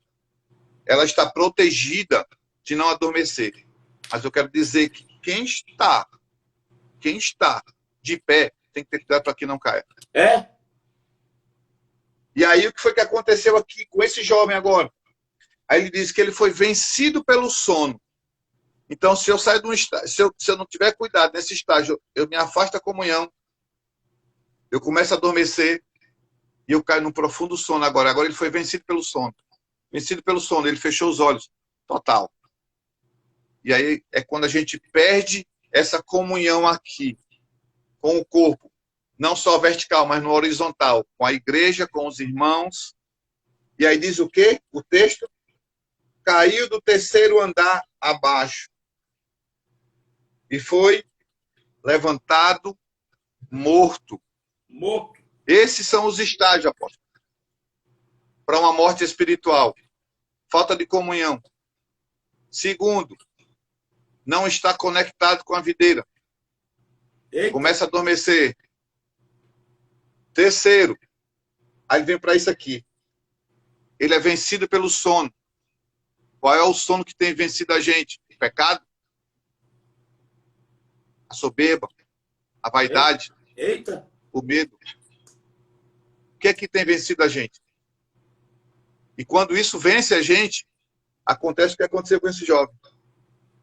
ela está protegida de não adormecer. Mas eu quero dizer que quem está de pé tem que ter cuidado para que não caia. É? E aí o que foi que aconteceu aqui com esse jovem agora? Aí ele diz que ele foi vencido pelo sono. Então, se eu sair de um estágio, se eu não tiver cuidado nesse estágio, eu me afasto da comunhão, eu começo a adormecer e eu caio num profundo sono agora. Agora ele foi vencido pelo sono. Vencido pelo sono, ele fechou os olhos. Total. E aí é quando a gente perde essa comunhão aqui com o corpo. Não só vertical, mas no horizontal. Com a igreja, com os irmãos. E aí diz o quê? O texto? Caiu do 3º andar abaixo. E foi levantado morto. Morto. Esses são os estágios, apóstolo. Para uma morte espiritual. Falta de comunhão. Segundo, não está conectado com a videira. Eita. Começa a adormecer. Terceiro, aí vem para isso aqui. Ele é vencido pelo sono. Qual é o sono que tem vencido a gente? O pecado? A soberba? A vaidade? Eita. O medo? O que é que tem vencido a gente? E quando isso vence a gente, acontece o que aconteceu com esse jovem.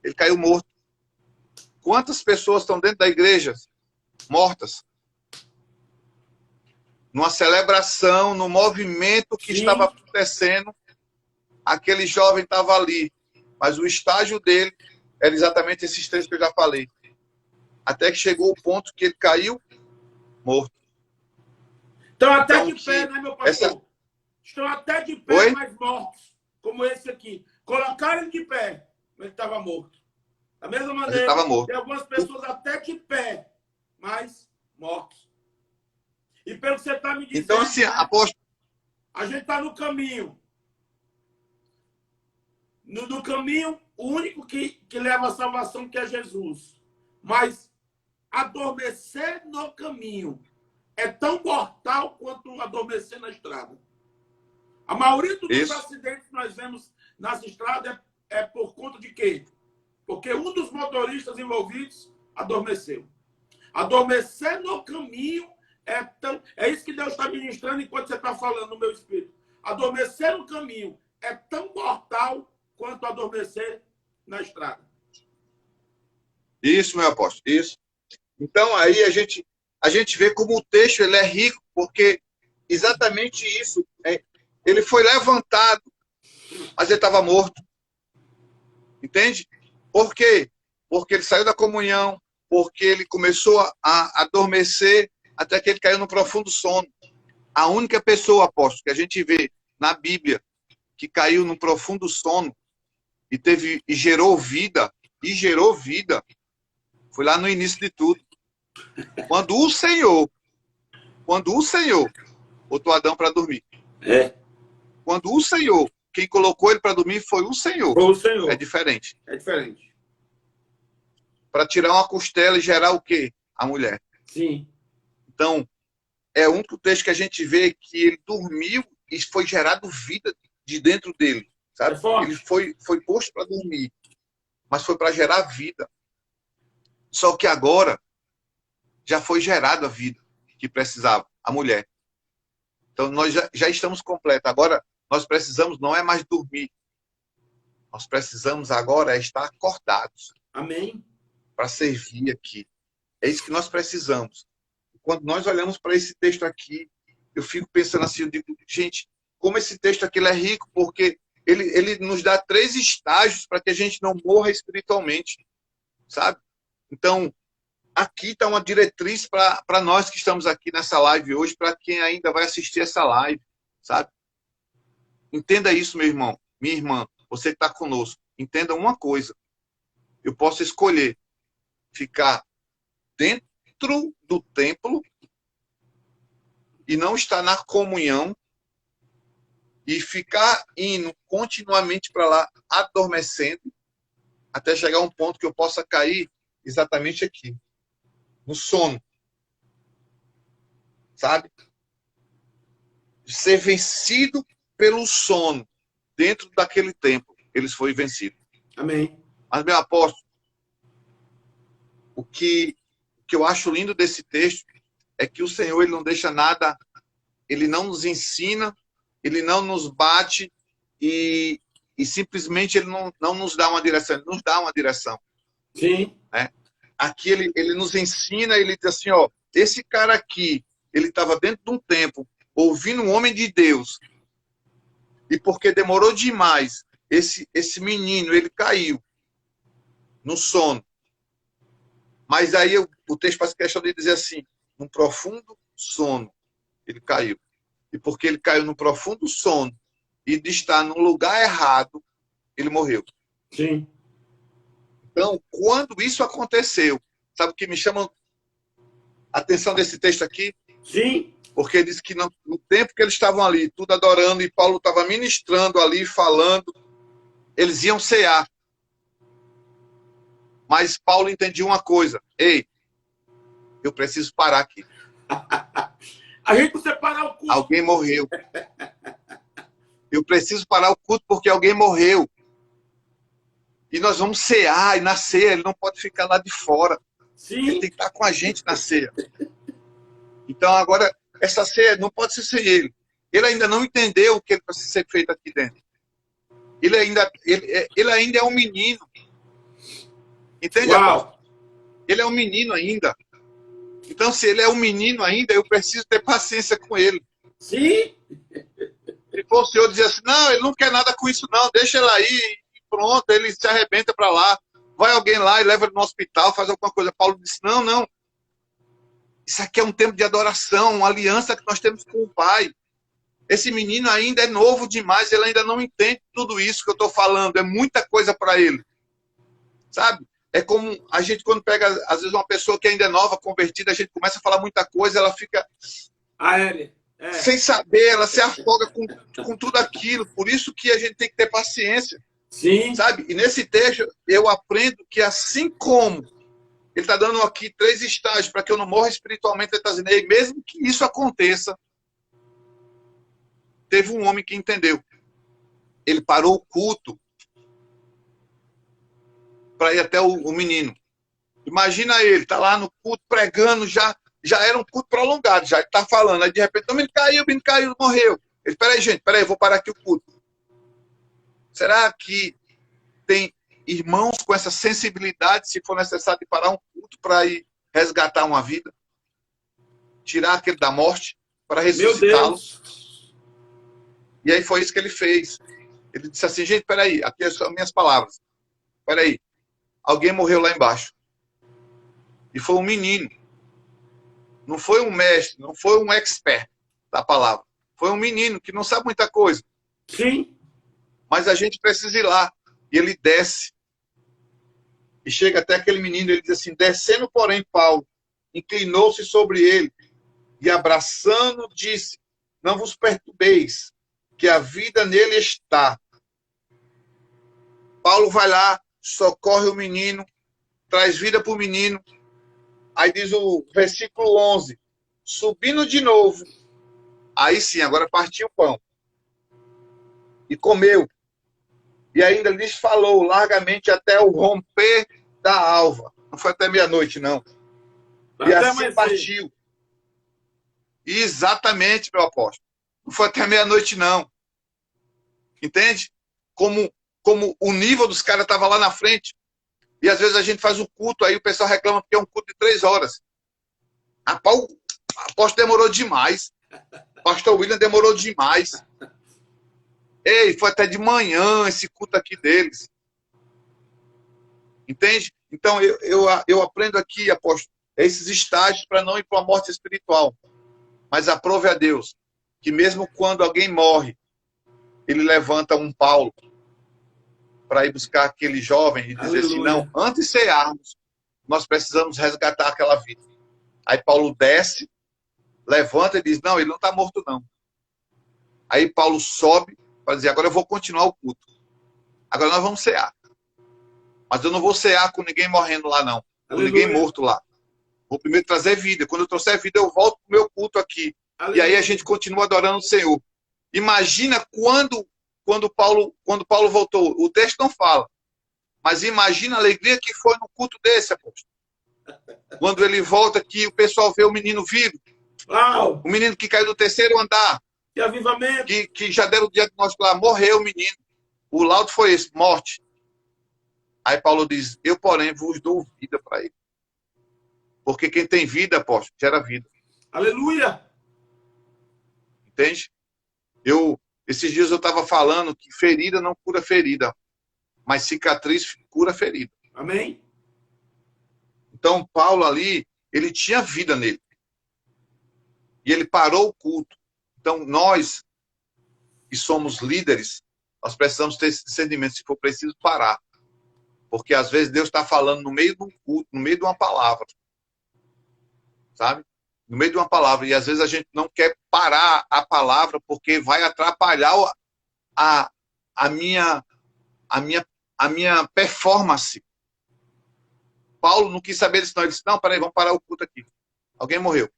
Ele caiu morto. Quantas pessoas estão dentro da igreja mortas? Numa celebração, no movimento que estava acontecendo, aquele jovem estava ali. Mas o estágio dele era exatamente esses 3 que eu já falei. Até que chegou o ponto que ele caiu morto. Estão até de pé, né, meu pastor? Essa... Estão até de pé, Oi? mas mortos. Como esse aqui. Colocaram ele de pé, mas ele estava morto. Da mesma maneira, tem algumas pessoas até de pé, mas mortos. E pelo que você está me dizendo, então, assim, apóstolo, a gente está no caminho. No caminho, o único que leva a salvação, que é Jesus. Mas adormecer no caminho é tão mortal quanto adormecer na estrada. A maioria dos acidentes que nós vemos nas estradas é por conta de quê? Porque um dos motoristas envolvidos adormeceu. Adormecer no caminho é tão... É isso que Deus está ministrando enquanto você está falando no meu espírito. Adormecer no caminho é tão mortal quanto adormecer na estrada. Isso, meu apóstolo, isso. Então, aí a gente vê como o texto ele é rico, porque exatamente isso. Ele foi levantado, mas ele estava morto. Entende? Por quê? Porque ele saiu da comunhão, porque ele começou a adormecer até que ele caiu no profundo sono. A única pessoa, apóstolo, que a gente vê na Bíblia que caiu no profundo sono e gerou vida, foi lá no início de tudo. Quando o Senhor botou Adão para dormir. Quando o Senhor, quem colocou ele para dormir foi o Senhor. Foi o Senhor. É diferente. É diferente. Para tirar uma costela e gerar o quê? A mulher. Sim. Então, é o único texto que a gente vê que ele dormiu e foi gerado vida de dentro dele. Sabe? Ele foi posto para dormir, mas foi para gerar vida. Só que agora já foi gerada a vida que precisava, a mulher. Então, nós já estamos completos. Agora, nós precisamos, não é mais dormir. Nós precisamos agora estar acordados. Amém. Para servir aqui. É isso que nós precisamos. Quando nós olhamos para esse texto aqui, eu fico pensando assim, eu digo, gente, como esse texto aqui ele é rico, porque ele nos dá 3 estágios para que a gente não morra espiritualmente, sabe? Então, aqui está uma diretriz para nós que estamos aqui nessa live hoje, para quem ainda vai assistir essa live, sabe? Entenda isso, meu irmão, minha irmã, você que está conosco. Entenda uma coisa. Eu posso escolher ficar dentro do templo e não estar na comunhão e ficar indo continuamente para lá, adormecendo, até chegar a um ponto que eu possa cair exatamente aqui, no sono. Sabe? Ser vencido pelo sono dentro daquele templo. Eles foram vencidos. Amém. Mas, meu apóstolo, o que eu acho lindo desse texto é que o Senhor ele não deixa nada, ele não nos ensina, ele não nos bate e simplesmente ele não nos dá uma direção, ele nos dá uma direção. Sim. Né? Aqui ele nos ensina, ele diz assim, ó, esse cara aqui, ele estava dentro de um templo, ouvindo um homem de Deus, e porque demorou demais, esse menino, ele caiu no sono. Mas aí o texto faz questão de dizer assim, num profundo sono, ele caiu. E porque ele caiu no profundo sono e de estar no lugar errado, ele morreu. Sim. Então, quando isso aconteceu, sabe o que me chama a atenção desse texto aqui? Sim. Porque diz que no tempo que eles estavam ali, tudo adorando, e Paulo estava ministrando ali, falando, eles iam cear. Mas Paulo entendia uma coisa. Ei, eu preciso parar aqui. A gente precisa parar o culto. Alguém morreu. Eu preciso parar o culto porque alguém morreu. E nós vamos cear, e na ceia ele não pode ficar lá de fora. Sim. Ele tem que estar com a gente na ceia. Então agora, essa ceia não pode ser sem ele. Ele ainda não entendeu o que precisa ser feito aqui dentro. Ele ainda é um menino. Entende, apóstolo? Ele é um menino ainda. Então, se ele é um menino ainda, eu preciso ter paciência com ele. Sim. Se for o senhor dizer assim, não, ele não quer nada com isso não, deixa ele aí, e pronto, ele se arrebenta para lá. Vai alguém lá e leva ele no hospital, faz alguma coisa. Paulo disse, não. Isso aqui é um tempo de adoração, uma aliança que nós temos com o Pai. Esse menino ainda é novo demais, ele ainda não entende tudo isso que eu estou falando, é muita coisa para ele. Sabe? É como a gente, quando pega, às vezes, uma pessoa que ainda é nova, convertida, a gente começa a falar muita coisa, ela fica sem saber, ela se afoga com tudo aquilo. Por isso que a gente tem que ter paciência. Sim. Sabe? E nesse texto, eu aprendo que assim como ele está dando aqui 3 estágios para que eu não morra espiritualmente, ele está dizendo, e mesmo que isso aconteça, teve um homem que entendeu. Ele parou o culto para ir até o menino. Imagina ele, tá lá no culto pregando, já era um culto prolongado, já ele tá falando, aí de repente o menino caiu, morreu. Ele, peraí, gente, eu vou parar aqui o culto. Será que tem irmãos com essa sensibilidade, se for necessário de parar um culto para ir resgatar uma vida? Tirar aquele da morte para ressuscitá-lo? E aí foi isso que ele fez. Ele disse assim, gente, peraí, aqui são minhas palavras. Peraí, alguém morreu lá embaixo. E foi um menino. Não foi um mestre, não foi um expert da palavra. Foi um menino que não sabe muita coisa. Sim. Mas a gente precisa ir lá. E ele desce. E chega até aquele menino, ele diz assim, descendo, porém, Paulo, inclinou-se sobre ele e abraçando, disse, não vos perturbeis, que a vida nele está. Paulo vai lá, socorre o menino, traz vida para o menino. Aí diz o versículo 11, subindo de novo, aí sim, agora partiu o pão. E comeu. E ainda lhes falou largamente até o romper da alva. Não foi até meia-noite, não. E assim partiu. Exatamente, meu apóstolo. Não foi até meia-noite, não. Entende? Como o nível dos caras estava lá na frente. E às vezes a gente faz o culto, aí o pessoal reclama porque é um culto de 3 horas. O apóstolo demorou demais. O pastor William demorou demais. Ei, foi até de manhã esse culto aqui deles. Entende? Então eu aprendo aqui, apóstolo, esses estágios para não ir para a morte espiritual. Mas aprove a Deus que mesmo quando alguém morre, ele levanta um Paulo para ir buscar aquele jovem e dizer assim, não, antes de cearmos, nós precisamos resgatar aquela vida. Aí Paulo desce, levanta e diz, não, ele não está morto, não. Aí Paulo sobe para dizer, agora eu vou continuar o culto. Agora nós vamos cear. Mas eu não vou cear com ninguém morrendo lá, não. Com ninguém morto lá. Vou primeiro trazer vida. Quando eu trouxer vida, eu volto para o meu culto aqui. Aleluia. E aí a gente continua adorando o Senhor. Imagina quando Paulo voltou. O texto não fala. Mas imagina a alegria que foi no culto desse, apóstolo. Quando ele volta aqui, o pessoal vê o menino vivo. Uau. O menino que caiu do 3º andar. Que avivamento. Que já deram o diagnóstico lá. Morreu o menino. O laudo foi esse, morte. Aí Paulo diz, eu, porém, vos dou vida para ele. Porque quem tem vida, apóstolo, gera vida. Aleluia! Entende? Esses dias eu estava falando que ferida não cura ferida, mas cicatriz cura ferida. Amém? Então, Paulo ali, ele tinha vida nele. E ele parou o culto. Então, nós, que somos líderes, nós precisamos ter esse discernimento, se for preciso, parar. Porque, às vezes, Deus está falando no meio de um culto, no meio de uma palavra. Sabe? No meio de uma palavra. E, às vezes, a gente não quer parar a palavra porque vai atrapalhar a minha performance. Paulo não quis saber disso, não. Ele disse, não, peraí, vamos parar o culto aqui. Alguém morreu.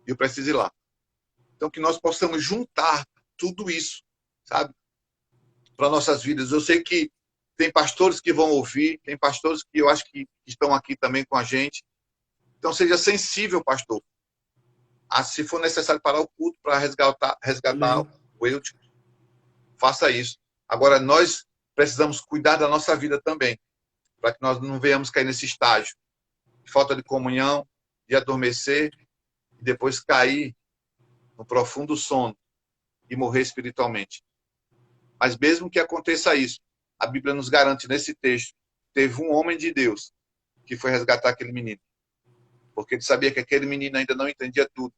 E eu preciso ir lá. Então, que nós possamos juntar tudo isso, sabe? Para nossas vidas. Eu sei que tem pastores que vão ouvir, tem pastores que eu acho que estão aqui também com a gente. Então, seja sensível, pastor. Se for necessário parar o culto para resgatar o Eudes, faça isso. Agora, nós precisamos cuidar da nossa vida também, para que nós não venhamos cair nesse estágio de falta de comunhão, de adormecer, e depois cair no profundo sono e morrer espiritualmente. Mas mesmo que aconteça isso, a Bíblia nos garante nesse texto, teve um homem de Deus que foi resgatar aquele menino. Porque ele sabia que aquele menino ainda não entendia tudo.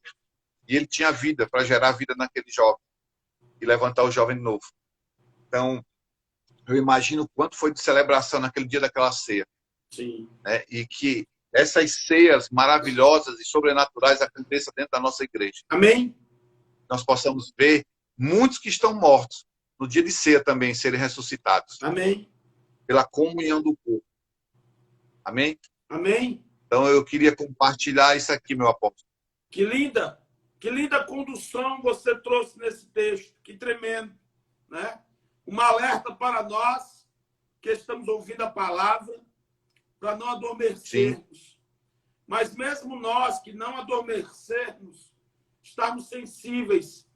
E ele tinha vida para gerar vida naquele jovem. E levantar o jovem de novo. Então, eu imagino o quanto foi de celebração naquele dia daquela ceia. Sim. Né? E que essas ceias maravilhosas e sobrenaturais aconteçam dentro da nossa igreja. Amém. Nós possamos ver muitos que estão mortos no dia de ceia também serem ressuscitados. Amém. Pela comunhão do corpo. Amém? Amém. Então eu queria compartilhar isso aqui, meu apóstolo. Que linda condução você trouxe nesse texto. Que tremendo, né? Um alerta para nós que estamos ouvindo a palavra, para não adormecermos. Mas mesmo nós que não adormecermos, estarmos sensíveis.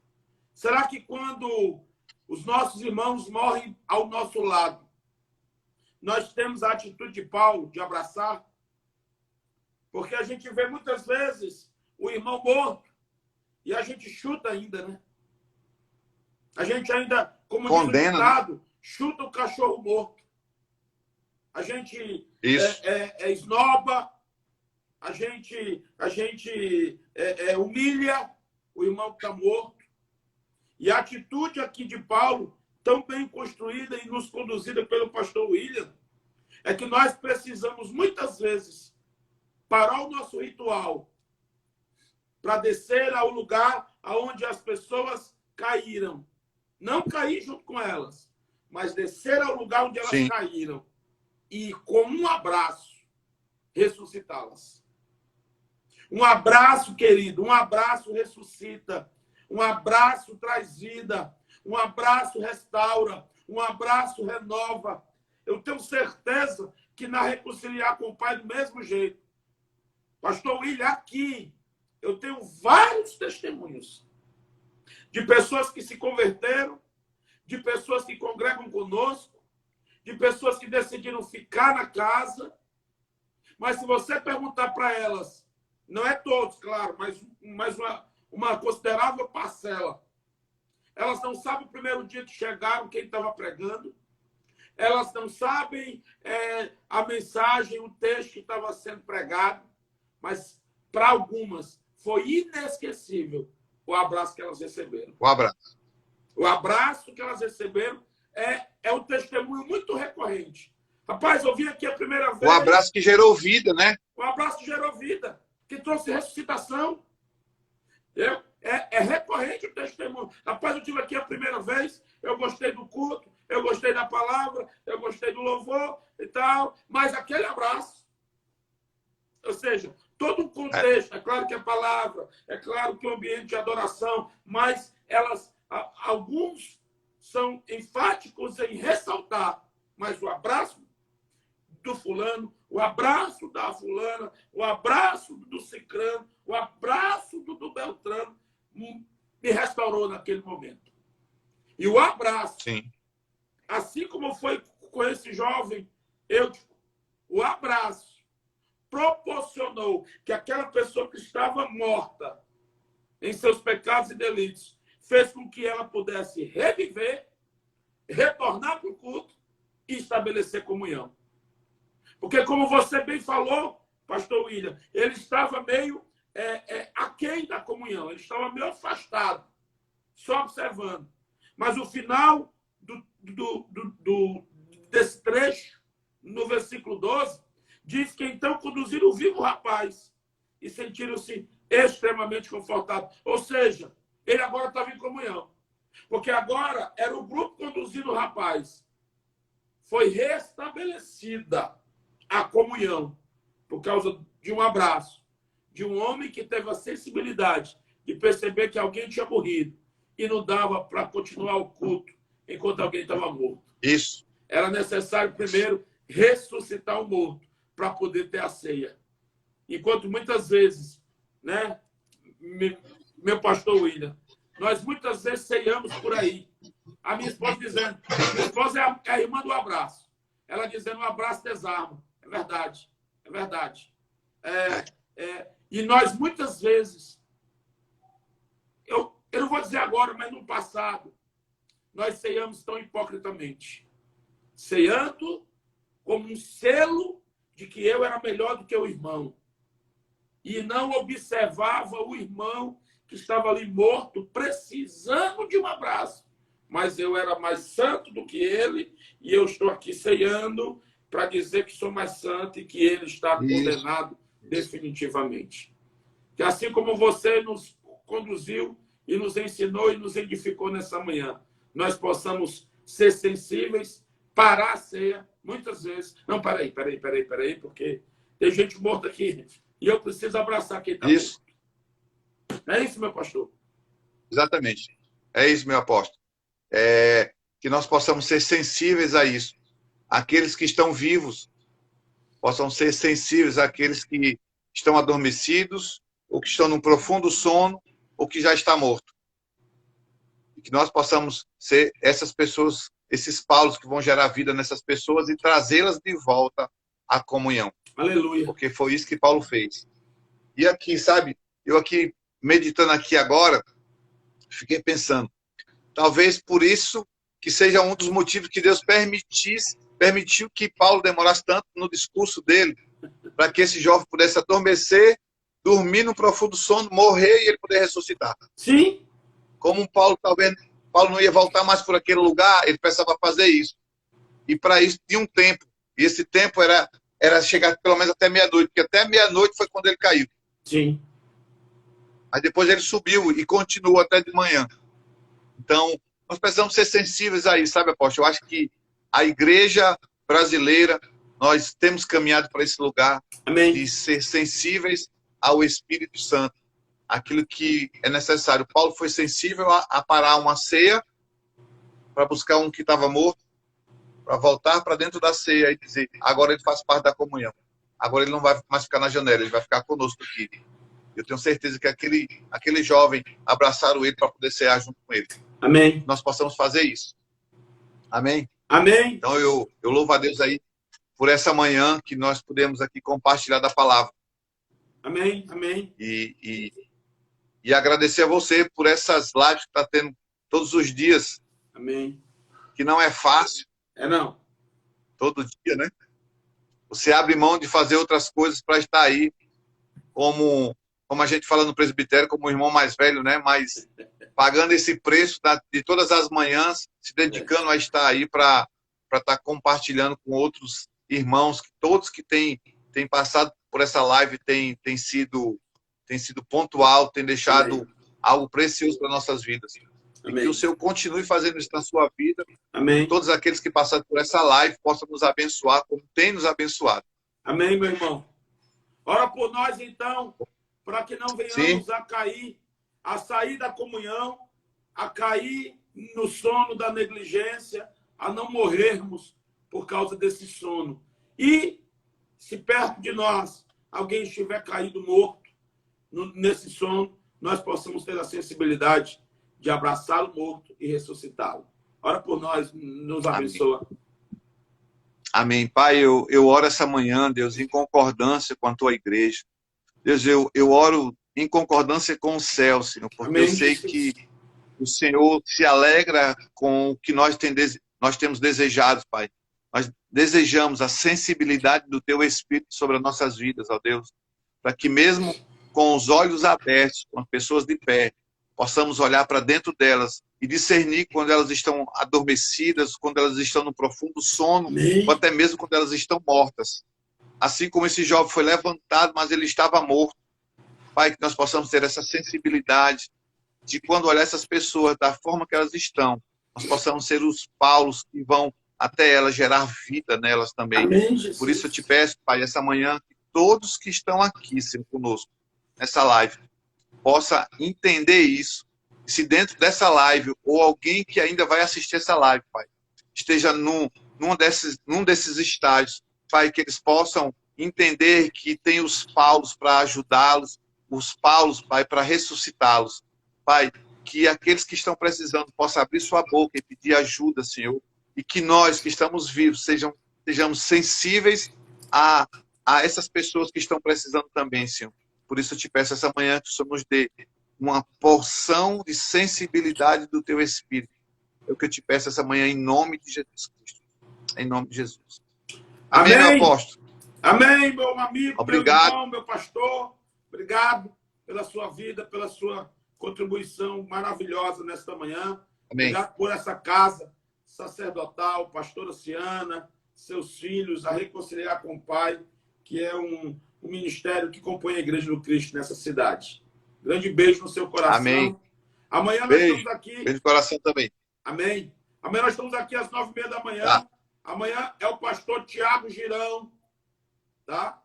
Será que quando os nossos irmãos morrem ao nosso lado, nós temos a atitude de Paulo de abraçar? Porque a gente vê muitas vezes o irmão morto e a gente chuta ainda, né? A gente ainda, como diz o Condena, né? ditado, chuta o cachorro morto. A gente Isso. esnoba, a gente humilha o irmão que está morto. E a atitude aqui de Paulo, tão bem construída e nos conduzida pelo pastor William, é que nós precisamos, muitas vezes, parar o nosso ritual para descer ao lugar onde as pessoas caíram. Não cair junto com elas, mas descer ao lugar onde elas caíram e, com um abraço, ressuscitá-las. Um abraço, querido, um abraço ressuscita. Um abraço traz vida. Um abraço restaura. Um abraço renova. Eu tenho certeza que na reconciliar com o Pai do mesmo jeito. Pastor William, aqui eu tenho vários testemunhos de pessoas que se converteram, de pessoas que congregam conosco, de pessoas que decidiram ficar na casa. Mas se você perguntar para elas, não é todos, claro, mas uma considerável parcela, elas não sabem o primeiro dia que chegaram, quem estava pregando, elas não sabem a mensagem, o texto que estava sendo pregado, mas para algumas foi inesquecível o abraço que elas receberam. O abraço. O abraço que elas receberam é um testemunho muito recorrente. Rapaz, eu vim aqui a primeira vez... O abraço que gerou vida, né? O abraço que gerou vida, que trouxe ressuscitação. É recorrente o testemunho. Rapaz, eu estive aqui a primeira vez, eu gostei do culto, eu gostei da palavra, eu gostei do louvor e tal, mas aquele abraço, ou seja, todo um contexto, é claro que a palavra, é claro que o ambiente de adoração, mas alguns são enfáticos em ressaltar, mas o abraço do fulano, o abraço da fulana, o abraço do cicrano, o abraço do beltrano, me restaurou naquele momento. E o abraço, assim como foi com esse jovem, o abraço proporcionou que aquela pessoa que estava morta em seus pecados e delitos fez com que ela pudesse reviver, retornar para o culto e estabelecer comunhão. Porque, como você bem falou, pastor William, ele estava meio aquém da comunhão, ele estava meio afastado, só observando. Mas o final desse trecho, no versículo 12, diz que então conduziram o vivo rapaz e sentiram-se extremamente confortados. Ou seja, ele agora estava em comunhão. Porque agora era o grupo conduzindo o rapaz. Foi restabelecida a comunhão por causa de um abraço de um homem que teve a sensibilidade de perceber que alguém tinha morrido e não dava para continuar o culto enquanto alguém estava morto. Isso. Era necessário primeiro ressuscitar o morto para poder ter a ceia. Enquanto muitas vezes, né, meu pastor William, nós muitas vezes ceiamos por aí. A minha esposa dizendo, minha esposa é a irmã do abraço. Ela dizendo, um abraço desarma. É verdade, é verdade. E nós muitas vezes, eu não vou dizer agora, mas no passado, nós ceiamos tão hipocritamente. Ceando como um selo de que eu era melhor do que o irmão. E não observava o irmão que estava ali morto, precisando de um abraço. Mas eu era mais santo do que ele, e eu estou aqui ceando para dizer que sou mais santo e que ele está condenado definitivamente. Que assim como você nos conduziu e nos ensinou e nos edificou nessa manhã, nós possamos ser sensíveis, parar a ceia, muitas vezes. Não, peraí, porque tem gente morta aqui e eu preciso abraçar quem está morto. Não é isso, meu pastor? Exatamente. É isso, meu apóstolo. Que nós possamos ser sensíveis a isso. Aqueles que estão vivos. possam ser sensíveis àqueles que estão adormecidos, ou que estão num profundo sono, ou que já está morto. E que nós possamos ser essas pessoas, esses Paulos que vão gerar vida nessas pessoas e trazê-las de volta à comunhão. Aleluia. Porque foi isso que Paulo fez. E aqui, sabe, eu aqui, meditando aqui agora, fiquei pensando, talvez por isso que seja um dos motivos que Deus permitiu que Paulo demorasse tanto no discurso dele, para que esse jovem pudesse adormecer, dormir num profundo sono, morrer e ele poder ressuscitar. Sim. Como Paulo, talvez, Paulo não ia voltar mais por aquele lugar, ele precisava fazer isso. E para isso tinha um tempo. E esse tempo era chegar pelo menos até meia-noite, porque até meia-noite foi quando ele caiu. Sim. Aí depois ele subiu e continuou até de manhã. Então, nós precisamos ser sensíveis a isso, sabe, apóstolo? Eu acho que a igreja brasileira, nós temos caminhado para esse lugar. Amém. De ser sensíveis ao Espírito Santo. Aquilo que é necessário. Paulo foi sensível a parar uma ceia para buscar um que estava morto, para voltar para dentro da ceia e dizer, agora ele faz parte da comunhão. Agora ele não vai mais ficar na janela, ele vai ficar conosco aqui. Eu tenho certeza que aquele jovem abraçaram ele para poder cear junto com ele. Amém. Nós possamos fazer isso. Amém? Amém. Então eu louvo a Deus aí por essa manhã que nós pudemos aqui compartilhar da palavra. Amém. Amém. E agradecer a você por essas lives que está tendo todos os dias. Amém. Que não é fácil. É não. Todo dia, né? Você abre mão de fazer outras coisas para estar aí, como a gente fala no presbitério, como o irmão mais velho, né? Mas pagando esse preço de todas as manhãs, se dedicando a estar aí para estar compartilhando com outros irmãos, todos que têm passado por essa live têm sido pontual, têm deixado Amém. algo precioso para nossas vidas. Amém. E que o Senhor continue fazendo isso na sua vida. Amém. Todos aqueles que passaram por essa live possam nos abençoar como tem nos abençoado. Amém, meu irmão. Ora por nós, então, para que não venhamos a cair, a sair da comunhão, a cair no sono da negligência, a não morrermos por causa desse sono. E, se perto de nós alguém estiver caído morto nesse sono, nós possamos ter a sensibilidade de abraçar o morto e ressuscitá-lo. Ora por nós, nos abençoa. Amém. Pai, eu oro essa manhã, Deus, em concordância com a tua igreja. Deus, eu oro em concordância com o céu, Senhor, porque Amém, eu sei Jesus. que o Senhor se alegra com o que nós temos desejado, Pai. Nós desejamos a sensibilidade do teu Espírito sobre as nossas vidas, ó Deus, para que mesmo com os olhos abertos, com as pessoas de pé, possamos olhar para dentro delas e discernir quando elas estão adormecidas, quando elas estão no profundo sono, Amém. ou até mesmo quando elas estão mortas. Assim como esse jovem foi levantado, mas ele estava morto. Pai, que nós possamos ter essa sensibilidade de quando olhar essas pessoas da forma que elas estão, nós possamos ser os Paulos que vão até elas gerar vida nelas também. Amém, Jesus. Por isso eu te peço, Pai, essa manhã, que todos que estão aqui, Senhor, conosco, nessa live, possa entender isso. Se dentro dessa live, ou alguém que ainda vai assistir essa live, Pai, esteja num desses estágios, Pai, que eles possam entender que tem os Paulos para ajudá-los, os Paulos, Pai, para ressuscitá-los. Pai, que aqueles que estão precisando possam abrir sua boca e pedir ajuda, Senhor, e que nós que estamos vivos sejamos sensíveis a essas pessoas que estão precisando também, Senhor. Por isso eu te peço essa manhã que o Senhor nos dê uma porção de sensibilidade do teu Espírito. É o que eu te peço essa manhã em nome de Jesus Cristo. Em nome de Jesus. Amém, Amém. meu apóstolo? Amém, meu amigo, Obrigado. meu irmão, meu pastor. Obrigado pela sua vida, pela sua contribuição maravilhosa nesta manhã. Amém. Obrigado por essa casa sacerdotal, pastora Ciana, seus filhos, a reconciliar com o Pai, que é um ministério que compõe a Igreja do Cristo nessa cidade. Grande beijo no seu coração. Amém. Amanhã nós Beijo. estamos aqui. Beijo no coração também. Amém. Amanhã nós estamos aqui às 9h30 da manhã. Tá. Amanhã é o pastor Tiago Girão, tá?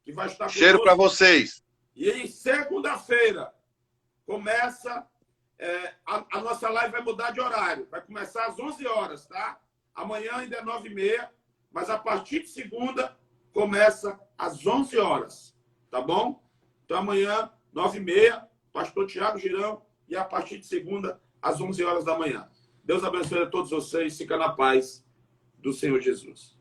Que vai estar Cheiro para vocês. E em segunda-feira começa a nossa live, vai mudar de horário. Vai começar às 11 horas, tá? Amanhã ainda é 9h30, mas a partir de segunda começa às 11 horas, tá bom? Então amanhã, 9h30, pastor Tiago Girão, e a partir de segunda, às 11 horas da manhã. Deus abençoe a todos vocês, fica na paz do Senhor Jesus.